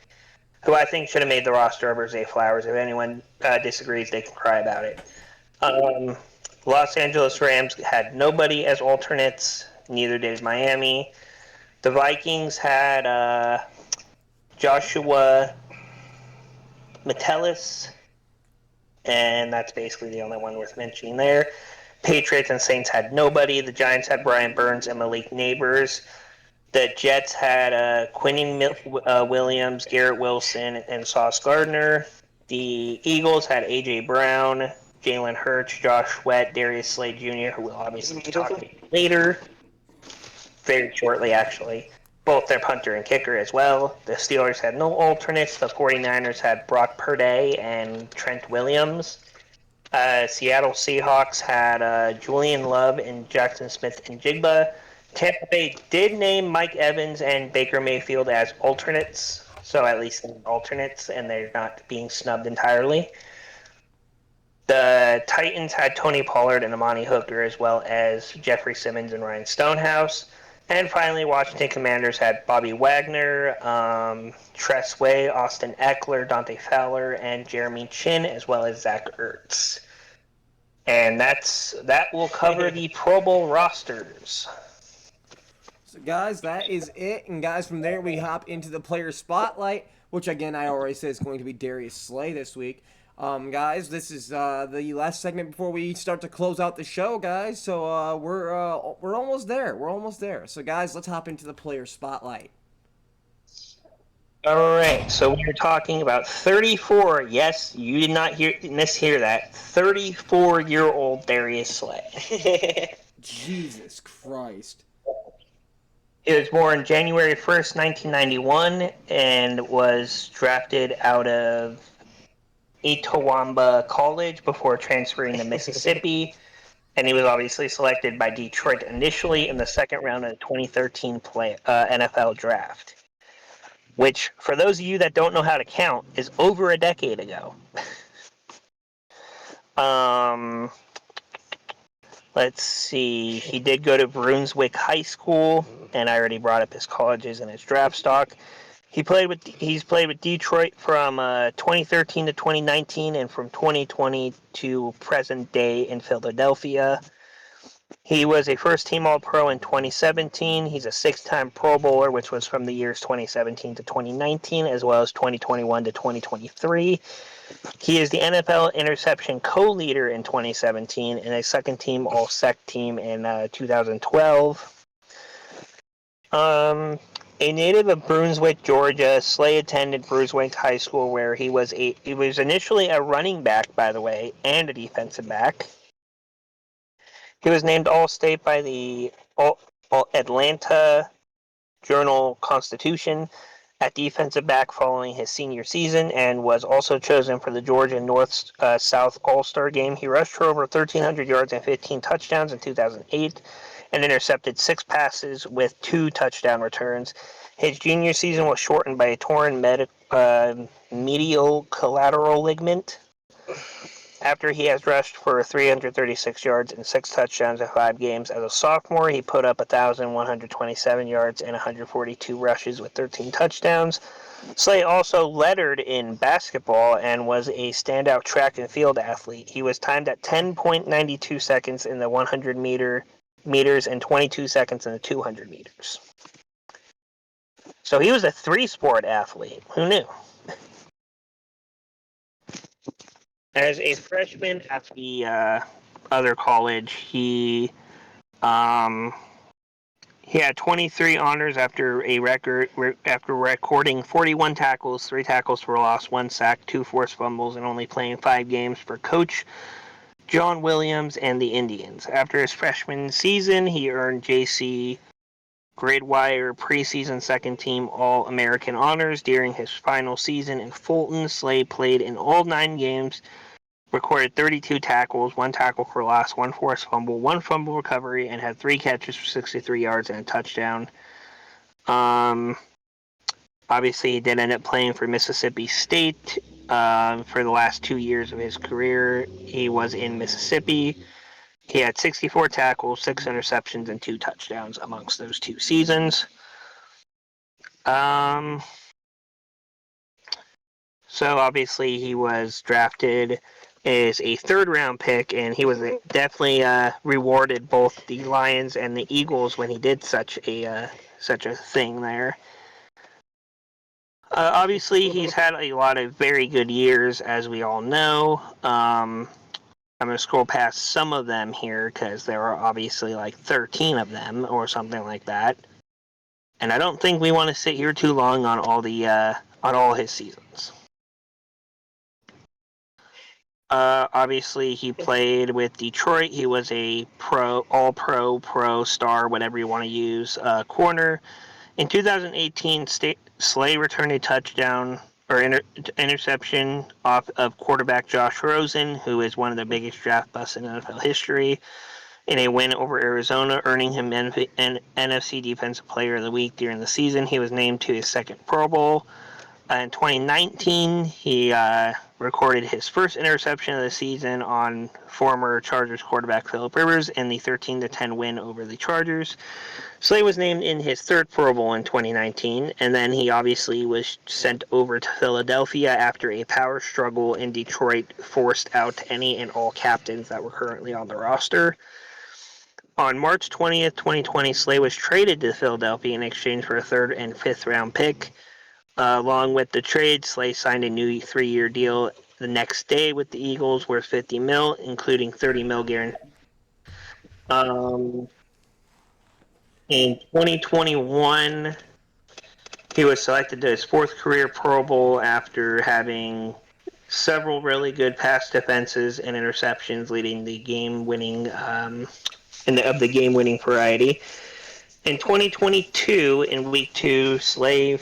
who I think should have made the roster over Zay Flowers. If anyone disagrees, they can cry about it. Los Angeles Rams had nobody as alternates. Neither did Miami. The Vikings had Joshua Metellus, and that's basically the only one worth mentioning there. Patriots and Saints had nobody. The Giants had Brian Burns and Malik Neighbors. The Jets had Quinnen Williams, Garrett Wilson, and Sauce Gardner. The Eagles had A.J. Brown, Jalen Hurts, Josh Sweat, Darius Slade Jr., who we'll obviously be talking about later, very shortly actually. Both their punter and kicker as well. The Steelers had no alternates. The 49ers had Brock Purdy and Trent Williams. Seattle Seahawks had Julian Love and Jackson Smith and Jigba. Tampa Bay did name Mike Evans and Baker Mayfield as alternates, so at least alternates, and they're not being snubbed entirely. The Titans had Tony Pollard and Amani Hooker, as well as Jeffrey Simmons and Ryan Stonehouse. And finally, Washington Commanders had Bobby Wagner, Tress Way, Austin Eckler, Dante Fowler, and Jeremy Chin, as well as Zach Ertz. And that will cover the Pro Bowl rosters. So, guys, that is it. And, guys, from there we hop into the player spotlight, which, again, I already said is going to be Darius Slay this week. Guys, this is the last segment before we start to close out the show, guys. So we're almost there. We're almost there. So, guys, let's hop into the player spotlight. All right, so we're talking about 34. Yes, you did not mishear that. 34-year-old Darius Slay. Jesus Christ. He was born January 1st, 1991, and was drafted out of Itawamba College before transferring to Mississippi. And he was obviously selected by Detroit initially in the second round of the 2013 NFL draft, which, for those of you that don't know how to count, is over a decade ago. Let's see. He did go to Brunswick High School, and I already brought up his colleges and his draft stock. He's played with Detroit from 2013 to 2019, and from 2020 to present day in Philadelphia. He was a first-team All-Pro in 2017. He's a six-time Pro Bowler, which was from the years 2017 to 2019, as well as 2021 to 2023. He is the NFL interception co-leader in 2017 and a second-team All-Sec team in 2012. A native of Brunswick, Georgia, Slay attended Brunswick High School, where he was initially a running back, by the way, and a defensive back. He was named All-State by the Atlanta Journal-Constitution at defensive back following his senior season, and was also chosen for the Georgia North-South All-Star game. He rushed for over 1,300 yards and 15 touchdowns in 2008, and intercepted 6 passes with 2 touchdown returns. His junior season was shortened by a torn medial collateral ligament. After he has rushed for 336 yards and 6 touchdowns in 5 games as a sophomore, he put up 1,127 yards and 142 rushes with 13 touchdowns. Slay also lettered in basketball and was a standout track and field athlete. He was timed at 10.92 seconds in the 100 meters and 22 seconds in the 200 meters. So he was a 3-sport athlete. Who knew? As a freshman at the other college, he had 23 honors after recording 41 tackles, 3 tackles for loss, 1 sack, 2 forced fumbles, and only playing 5 games for Coach John Williams and the Indians. After his freshman season, he earned JC Gradewire preseason second-team All-American honors. During his final season in Fulton, Slay played in all 9 games, recorded 32 tackles, 1 tackle for loss, 1 forced fumble, 1 fumble recovery, and had 3 catches for 63 yards and a touchdown. Obviously, he did end up playing for Mississippi State For the last 2 years of his career, he was in Mississippi. He had 64 tackles, 6 interceptions, and 2 touchdowns amongst those 2 seasons. So obviously he was drafted as a third-round pick, and he was definitely rewarded both the Lions and the Eagles when he did such a thing there. Obviously, he's had a lot of very good years, as we all know. I'm going to scroll past some of them here because there are obviously like 13 of them or something like that. And I don't think we want to sit here too long on all his seasons. Obviously, he played with Detroit. He was a all-pro, pro star, whatever you want to use, corner. In 2018, Slay returned a touchdown or interception off of quarterback Josh Rosen, who is one of the biggest draft busts in NFL history, in a win over Arizona, earning him NFC Defensive Player of the Week during the season. He was named to his second Pro Bowl. In 2019, he recorded his first interception of the season on former Chargers quarterback Phillip Rivers in the 13-10 win over the Chargers. Slay was named in his third Pro Bowl in 2019, and then he obviously was sent over to Philadelphia after a power struggle in Detroit forced out any and all captains that were currently on the roster. On March 20th, 2020, Slay was traded to Philadelphia in exchange for a third and fifth round pick. Along with the trade, Slay signed a new 3-year deal the next day with the Eagles worth $50 million, including $30 million guarantee. In 2021, he was selected to his fourth career Pro Bowl after having several really good pass defenses and interceptions, leading the game-winning of the game-winning variety. In 2022, in Week 2, Slay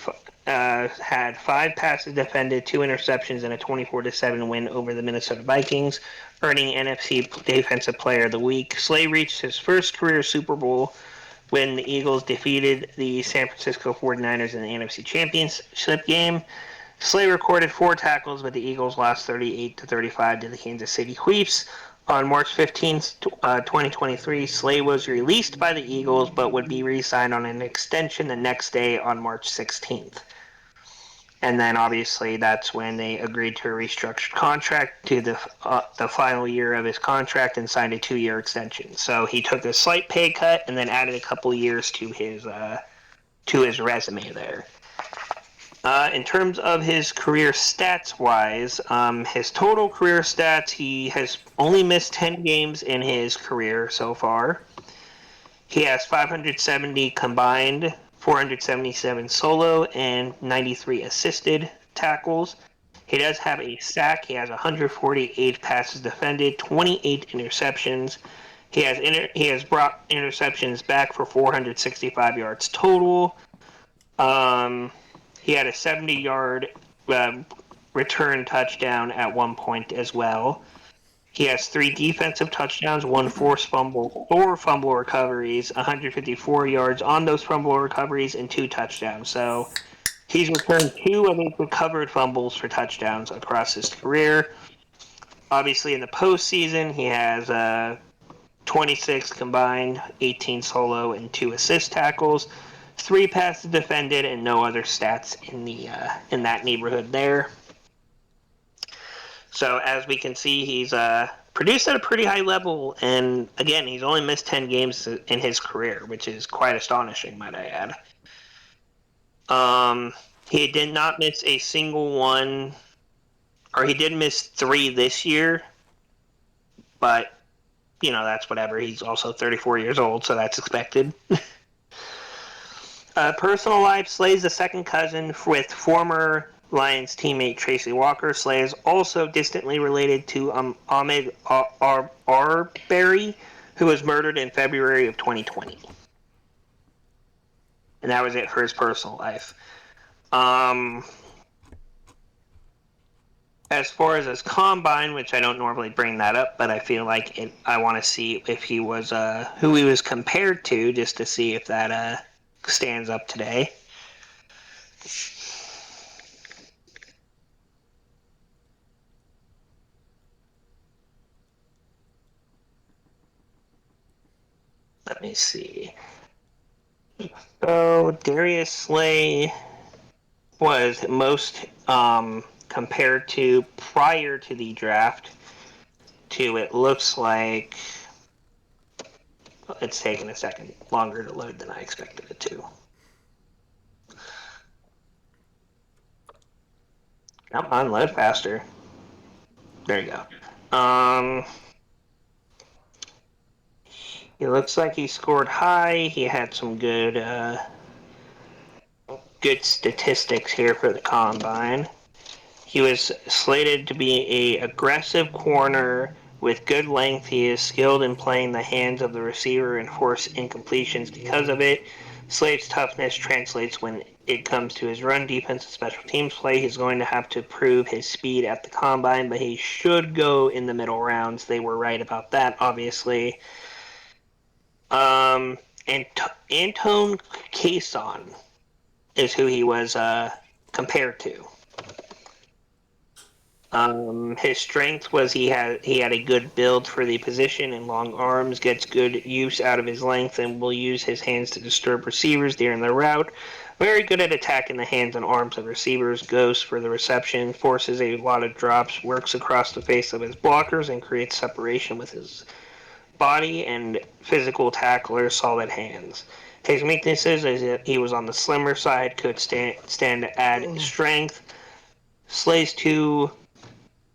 had 5 passes defended, 2 interceptions, and a 24-7 win over the Minnesota Vikings, earning NFC Defensive Player of the Week. Slay reached his first career Super Bowl when the Eagles defeated the San Francisco 49ers in the NFC Championship game. Slay recorded 4 tackles, but the Eagles lost 38-35 to the Kansas City Chiefs. On March 15, 2023, Slay was released by the Eagles, but would be re-signed on an extension the next day on March 16th. And then, obviously, that's when they agreed to a restructured contract to the final year of his contract and signed a 2-year extension. So he took a slight pay cut and then added a couple years to his resume there. In terms of his career stats-wise, his total career stats, he has only missed 10 games in his career so far. He has 570 combined, 477 solo, and 93 assisted tackles. He does have a sack. He has 148 passes defended, 28 interceptions. He has brought interceptions back for 465 yards total. He had a 70-yard return touchdown at one point as well. He has 3 defensive touchdowns, 1 forced fumble, 4 fumble recoveries, 154 yards on those fumble recoveries, and 2 touchdowns. So he's returned 2 of his recovered fumbles for touchdowns across his career. Obviously, in the postseason, he has 26 combined, 18 solo, and 2 assist tackles, 3 passes defended, and no other stats in that neighborhood there. So as we can see, he's produced at a pretty high level, and again, he's only missed 10 games in his career, which is quite astonishing, might I add. He did not miss a single one, or he did miss 3 this year, but, that's whatever. He's also 34 years old, so that's expected. Personal life, Slay's a second cousin with former Lions teammate Tracy Walker. Slay is also distantly related to Ahmed Arbery, who was murdered in February of 2020. And that was it for his personal life. As far as his combine, which I don't normally bring that up, but I feel like I want to see if he was who he was compared to, just to see if that stands up today. Let me see. So Darius Slay was most compared to prior to the draft to, it looks like, it's taking a second longer to load than I expected it to. Come on, load faster. There you go. It looks like he scored high. He had some good statistics here for the combine. He was slated to be a aggressive corner with good length. He is skilled in playing the hands of the receiver and force incompletions because of it. Slade's toughness translates when it comes to his run defense and special teams play. He's going to have to prove his speed at the combine, but he should go in the middle rounds. They were right about that, obviously. And Antone Cason is who he was compared to. His strength was he had a good build for the position and long arms, gets good use out of his length, and will use his hands to disturb receivers during their route. Very good at attacking the hands and arms of receivers, goes for the reception, forces a lot of drops, works across the face of his blockers, and creates separation with his body, and physical tackler, solid hands. His weaknesses is that he was on the slimmer side, could stand to add strength, slays too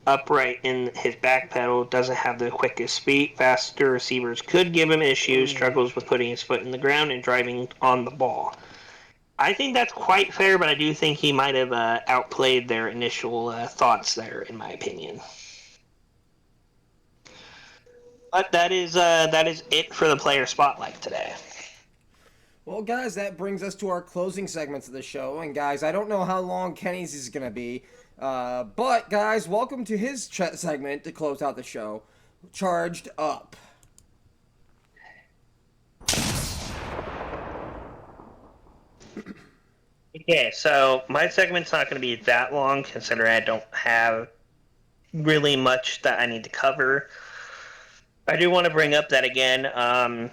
upright in his back pedal, doesn't have the quickest speed. Faster receivers could give him issues, struggles with putting his foot in the ground and driving on the ball. I think that's quite fair, but I do think he might have outplayed their initial thoughts there, in my opinion. But that is it for the player spotlight today. Well, guys, that brings us to our closing segments of the show. And, guys, I don't know how long Kenny's is going to be. But, guys, welcome to his segment to close out the show. Charged Up. Okay, so my segment's not going to be that long, considering I don't have really much that I need to cover. I do want to bring up that, again,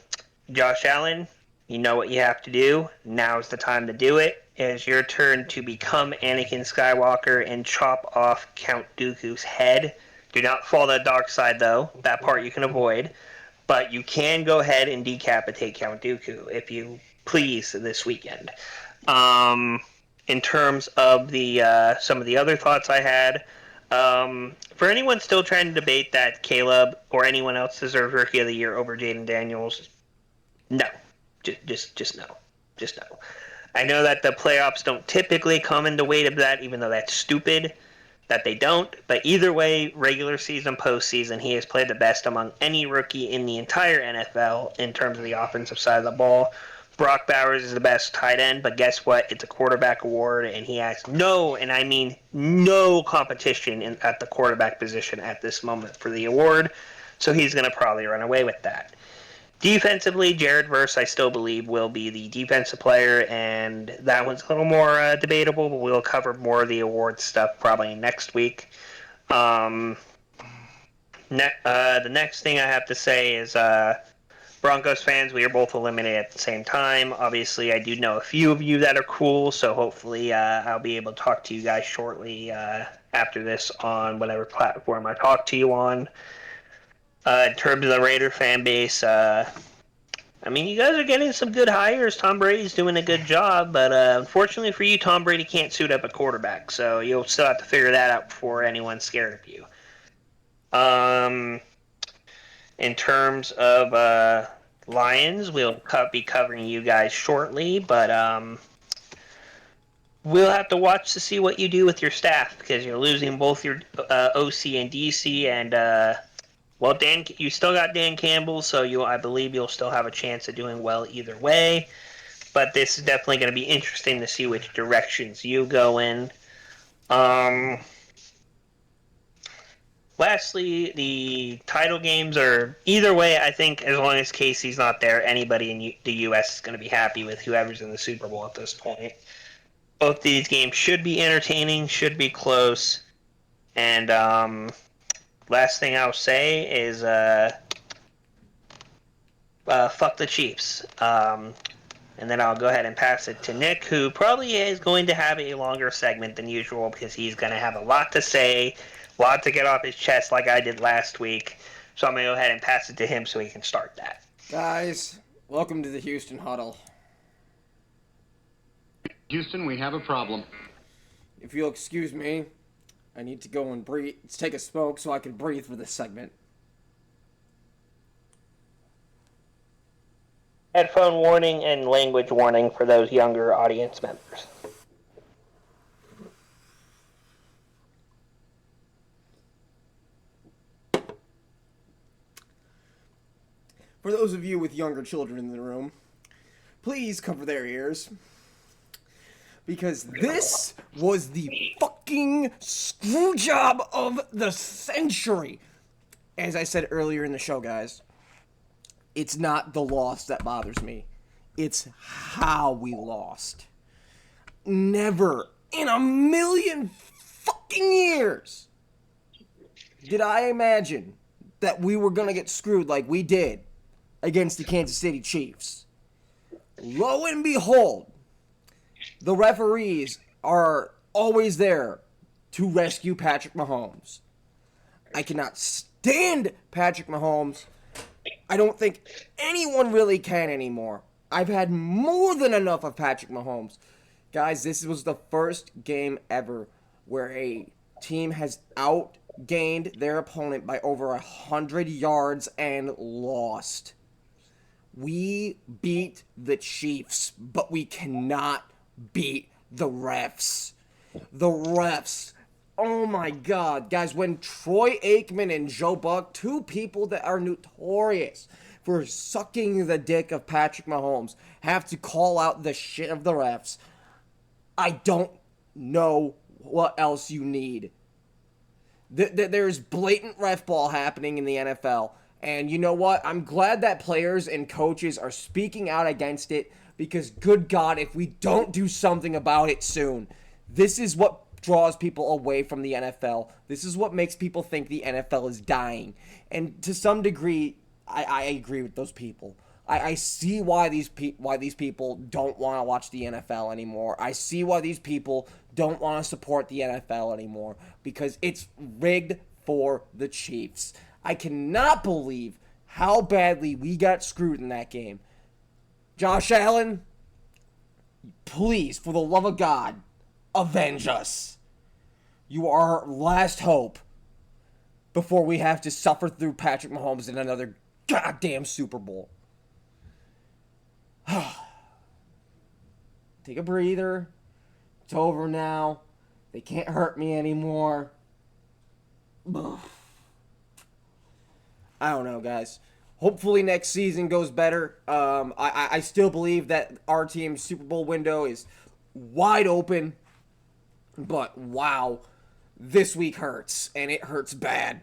Josh Allen, you know what you have to do. Now's the time to do it. It is your turn to become Anakin Skywalker and chop off Count Dooku's head. Do not fall to the dark side, though. That part you can avoid. But you can go ahead and decapitate Count Dooku if you please this weekend. In terms of the some of the other thoughts I had, for anyone still trying to debate that Caleb or anyone else deserves Rookie of the Year over Jaden Daniels, no. Just no. Just no. I know that the playoffs don't typically come into weight of that, even though that's stupid that they don't. But either way, regular season, postseason, he has played the best among any rookie in the entire NFL in terms of the offensive side of the ball. Brock Bowers is the best tight end, but guess what? It's a quarterback award, and he has no, and I mean no competition at the quarterback position at this moment for the award. So he's going to probably run away with that. Defensively, Jared Verse, I still believe, will be the defensive player, and that one's a little more debatable, but we'll cover more of the awards stuff probably next week. The next thing I have to say is Broncos fans, we are both eliminated at the same time. Obviously, I do know a few of you that are cool, so hopefully I'll be able to talk to you guys shortly after this on whatever platform I talk to you on. In terms of the Raider fan base, I mean, you guys are getting some good hires. Tom Brady's doing a good job, but unfortunately for you, Tom Brady can't suit up a quarterback, so you'll still have to figure that out before anyone's scared of you. In terms of Lions, we'll be covering you guys shortly, but we'll have to watch to see what you do with your staff, because you're losing both your OC and DC, and well, Dan, you still got Dan Campbell, so I believe you'll still have a chance of doing well either way. But this is definitely going to be interesting to see which directions you go in. Lastly, the title games are either way. I think as long as Casey's not there, anybody in the U.S. is going to be happy with whoever's in the Super Bowl at this point. Both these games should be entertaining, should be close, and last thing I'll say is fuck the Chiefs. And then I'll go ahead and pass it to Nick, who probably is going to have a longer segment than usual because he's going to have a lot to say, a lot to get off his chest like I did last week. So I'm going to go ahead and pass it to him so he can start that. Guys, welcome to the Houston Huddle. Houston, we have a problem. If you'll excuse me, I need to go and breathe. Let's take a smoke so I can breathe for this segment. Headphone warning and language warning for those younger audience members. For those of you with younger children in the room, please cover their ears. Because this was the fucking screw job of the century. As I said earlier in the show, guys, it's not the loss that bothers me. It's how we lost. Never in a million fucking years did I imagine that we were going to get screwed like we did against the Kansas City Chiefs. Lo and behold, the referees are always there to rescue Patrick Mahomes. I cannot stand Patrick Mahomes. I don't think anyone really can anymore. I've had more than enough of Patrick Mahomes. Guys, this was the first game ever where a team has outgained their opponent by over 100 yards and lost. We beat the Chiefs, but we cannot beat the refs. The refs. Oh my God. Guys, when Troy Aikman and Joe Buck, two people that are notorious for sucking the dick of Patrick Mahomes, have to call out the shit of the refs, I don't know what else you need. There's blatant ref ball happening in the NFL. And you know what? I'm glad that players and coaches are speaking out against it because, good God, if we don't do something about it soon, this is what draws people away from the NFL. This is what makes people think the NFL is dying. And to some degree, I agree with those people. I see why these people don't want to watch the NFL anymore. I see why these people don't want to support the NFL anymore because it's rigged for the Chiefs. I cannot believe how badly we got screwed in that game. Josh Allen, please, for the love of God, avenge us. You are our last hope before we have to suffer through Patrick Mahomes in another goddamn Super Bowl. Take a breather. It's over now. They can't hurt me anymore. I don't know, guys. Hopefully next season goes better. I still believe that our team's Super Bowl window is wide open. But wow, this week hurts, and it hurts bad.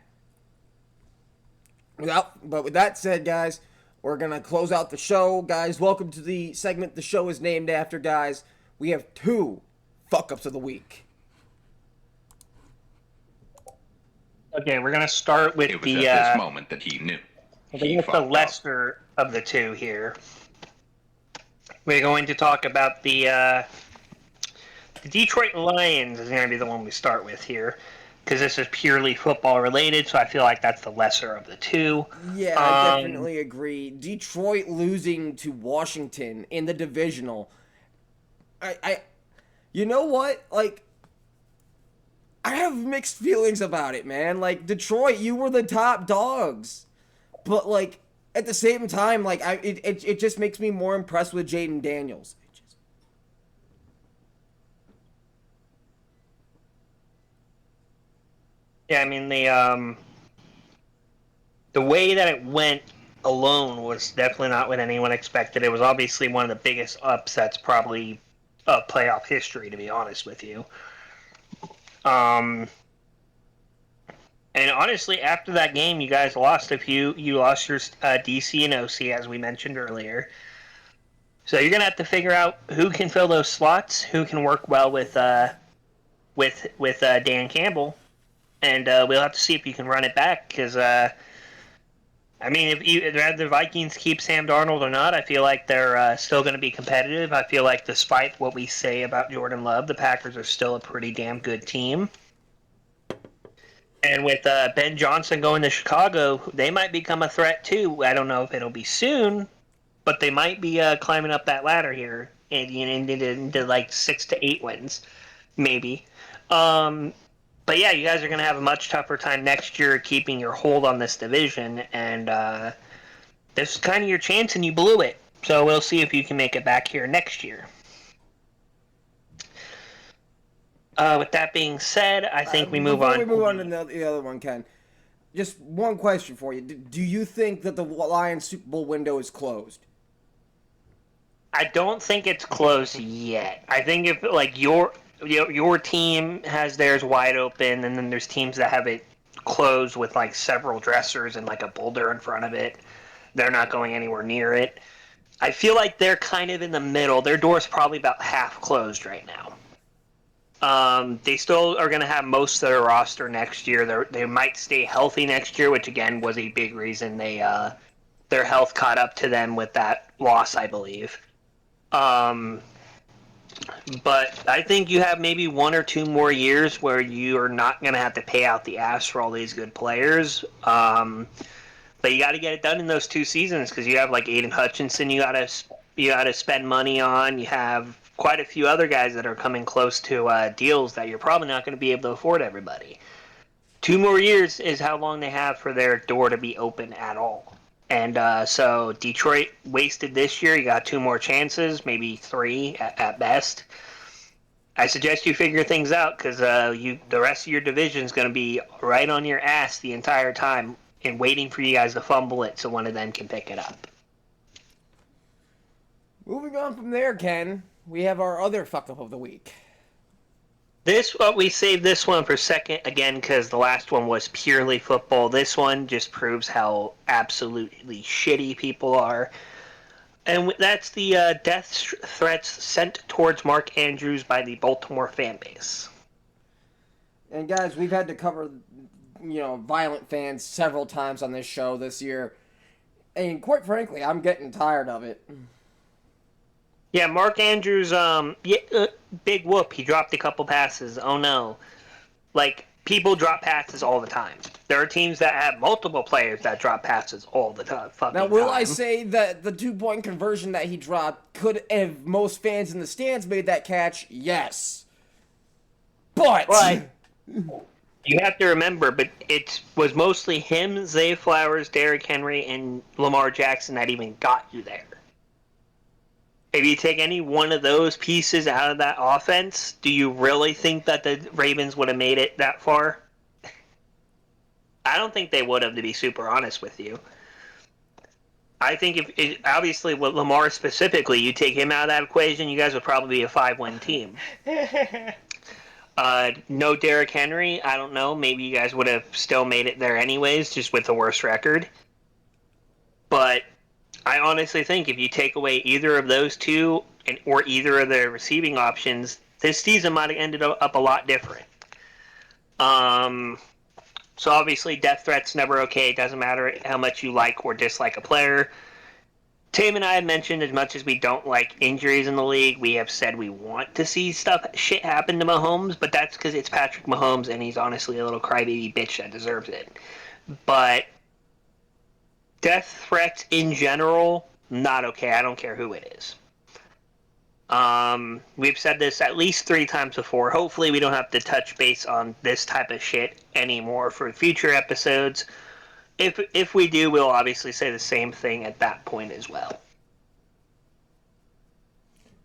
But with that said, guys, we're going to close out the show. Guys, welcome to the segment the show is named after, guys. We have 2 fuck-ups of the week. Okay, we're going to start with it was at this moment that he knew. The lesser of the 2 here. We're going to talk about the Detroit Lions is going to be the one we start with here, because this is purely football related, so I feel like that's the lesser of the 2. Yeah, I definitely agree. Detroit losing to Washington in the divisional. You know what? Like, I have mixed feelings about it, man. Like, Detroit, you were the top dogs. But, like, at the same time, like, it just makes me more impressed with Jaden Daniels. Yeah, I mean, the way that it went alone was definitely not what anyone expected. It was obviously one of the biggest upsets probably of playoff history, to be honest with you. And honestly, after that game, you guys lost you lost your DC and OC, as we mentioned earlier. So you're gonna have to figure out who can fill those slots, who can work well with Dan Campbell, and we'll have to see if you can run it back. Because I mean, if the Vikings keep Sam Darnold or not, I feel like they're still going to be competitive. I feel like despite what we say about Jordan Love, the Packers are still a pretty damn good team. And with Ben Johnson going to Chicago, they might become a threat too. I don't know if it'll be soon, but they might be climbing up that ladder here and into like 6 to 8 wins, maybe. But yeah, you guys are going to have a much tougher time next year keeping your hold on this division, and this is kind of your chance, and you blew it. So we'll see if you can make it back here next year. With that being said, I think we move on. Before we move on to the other one, Ken, just one question for you. Do you think that the Lions Super Bowl window is closed? I don't think it's close yet. I think if like your team has theirs wide open, and then there's teams that have it closed with like several dressers and like a boulder in front of it, they're not going anywhere near it. I feel like they're kind of in the middle. Their door's probably about half closed right now. They still are going to have most of their roster next year. They might stay healthy next year, which again was a big reason their health caught up to them with that loss, I believe. But I think you have maybe 1 or 2 more years where you are not going to have to pay out the ass for all these good players. But you got to get it done in those 2 seasons because you have like Aiden Hutchinson you got to spend money on. You have quite a few other guys that are coming close to deals that you're probably not going to be able to afford everybody. 2 more years is how long they have for their door to be open at all. And so Detroit wasted this year. You got 2 more chances, maybe 3 at best. I suggest you figure things out because the rest of your division is going to be right on your ass the entire time and waiting for you guys to fumble it so one of them can pick it up. Moving on from there, Ken, we have our other fuck up of the week. We saved this one for second again because the last one was purely football. This one just proves how absolutely shitty people are. And that's the death threats sent towards Mark Andrews by the Baltimore fan base. And guys, we've had to cover, violent fans several times on this show this year. And quite frankly, I'm getting tired of it. Yeah, Mark Andrews, big whoop. He dropped a couple passes. Oh, no. Like, people drop passes all the time. There are teams that have multiple players that drop passes all the time. Now, will I say that the 2-point conversion that he dropped could have most fans in the stands made that catch? Yes. But you have to remember, but it was mostly him, Zay Flowers, Derrick Henry, and Lamar Jackson that even got you there. If you take any one of those pieces out of that offense, do you really think that the Ravens would have made it that far? I don't think they would have, to be super honest with you. I think obviously with Lamar specifically, you take him out of that equation, you guys would probably be a 5-win team. No Derrick Henry, I don't know. Maybe you guys would have still made it there anyways, just with the worst record. But I honestly think if you take away either of those two or either of the receiving options, this season might have ended up a lot different. So obviously death threats never okay. It doesn't matter how much you like or dislike a player. Tame and I have mentioned as much as we don't like injuries in the league, we have said we want to see shit happen to Mahomes, but that's because it's Patrick Mahomes and he's honestly a little crybaby bitch that deserves it. But death threats in general, not okay. I don't care who it is. We've said this at least 3 times before. Hopefully we don't have to touch base on this type of shit anymore for future episodes. If we do, we'll obviously say the same thing at that point as well.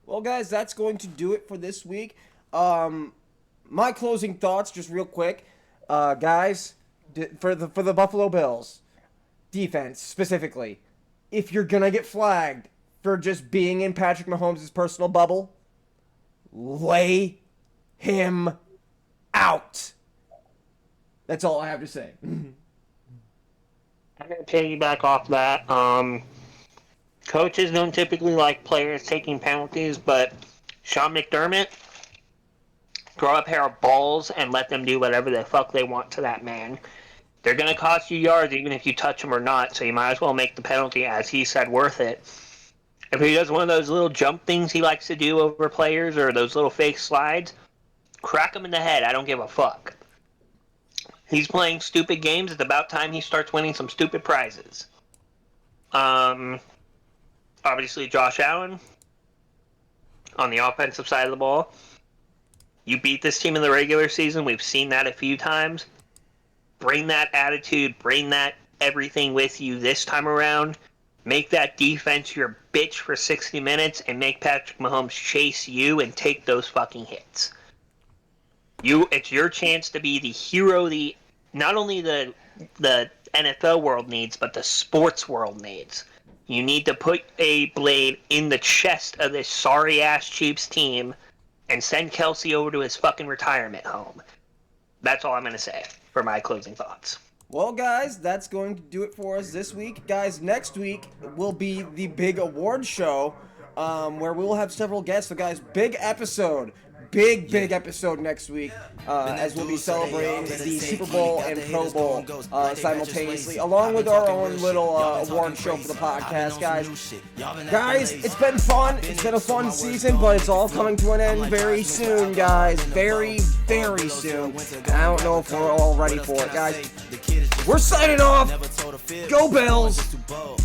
Well, guys, that's going to do it for this week. My closing thoughts, just real quick. Guys, for the Buffalo Bills, defense specifically, if you're going to get flagged for just being in Patrick Mahomes' personal bubble, lay him out. That's all I have to say. I'm going to piggyback off that. Coaches don't typically like players taking penalties, but Sean McDermott, grow a pair of balls and let them do whatever the fuck they want to that man. They're going to cost you yards even if you touch them or not, so you might as well make the penalty, as he said, worth it. If he does one of those little jump things he likes to do over players or those little fake slides, crack him in the head. I don't give a fuck. He's playing stupid games. It's about time he starts winning some stupid prizes. Obviously, Josh Allen on the offensive side of the ball. You beat this team in the regular season. We've seen that a few times. Bring that attitude, bring that everything with you this time around. Make that defense your bitch for 60 minutes and make Patrick Mahomes chase you and take those fucking hits. It's your chance to be the hero not only the NFL world needs, but the sports world needs. You need to put a blade in the chest of this sorry-ass Chiefs team and send Kelsey over to his fucking retirement home. That's all I'm going to say for my closing thoughts. Well, guys, that's going to do it for us this week. Guys, next week will be the big award show where we will have several guests. So, guys, big episode. Big episode next week as we'll be celebrating the Super Bowl and Pro Bowl simultaneously, along with our own little award show for the podcast, guys. Guys, it's been fun. It's been a fun season, but it's all coming to an end very soon, guys. Very soon. I don't know if we're all ready for it, guys. We're signing off. Go Bills.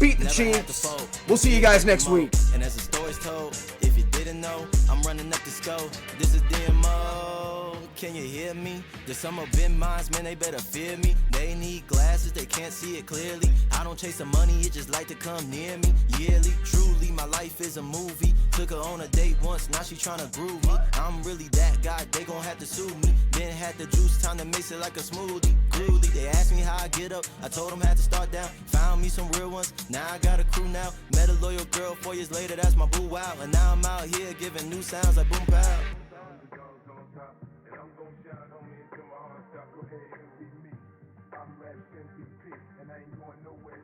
Beat the Chiefs. We'll see you guys next week. And as the story's told, if you didn't know, I'm running up the scope. This is DMO. Can you hear me? There's some of them minds, man, they better fear me. They need glasses, they can't see it clearly. I don't chase the money, it just like to come near me. Yearly, truly, my life is a movie. Took her on a date once, now she tryna groove me. I'm really that guy, they gon' have to sue me. Then had the juice, time to mix it like a smoothie. Groovy, they asked me how I get up, I told them had to start down. Found me some real ones, now I got a crew now. Met a loyal girl, 4 years later, that's my boo wow. And now I'm out here giving new sounds like boom pow. I'm MVP, and I ain't going nowhere.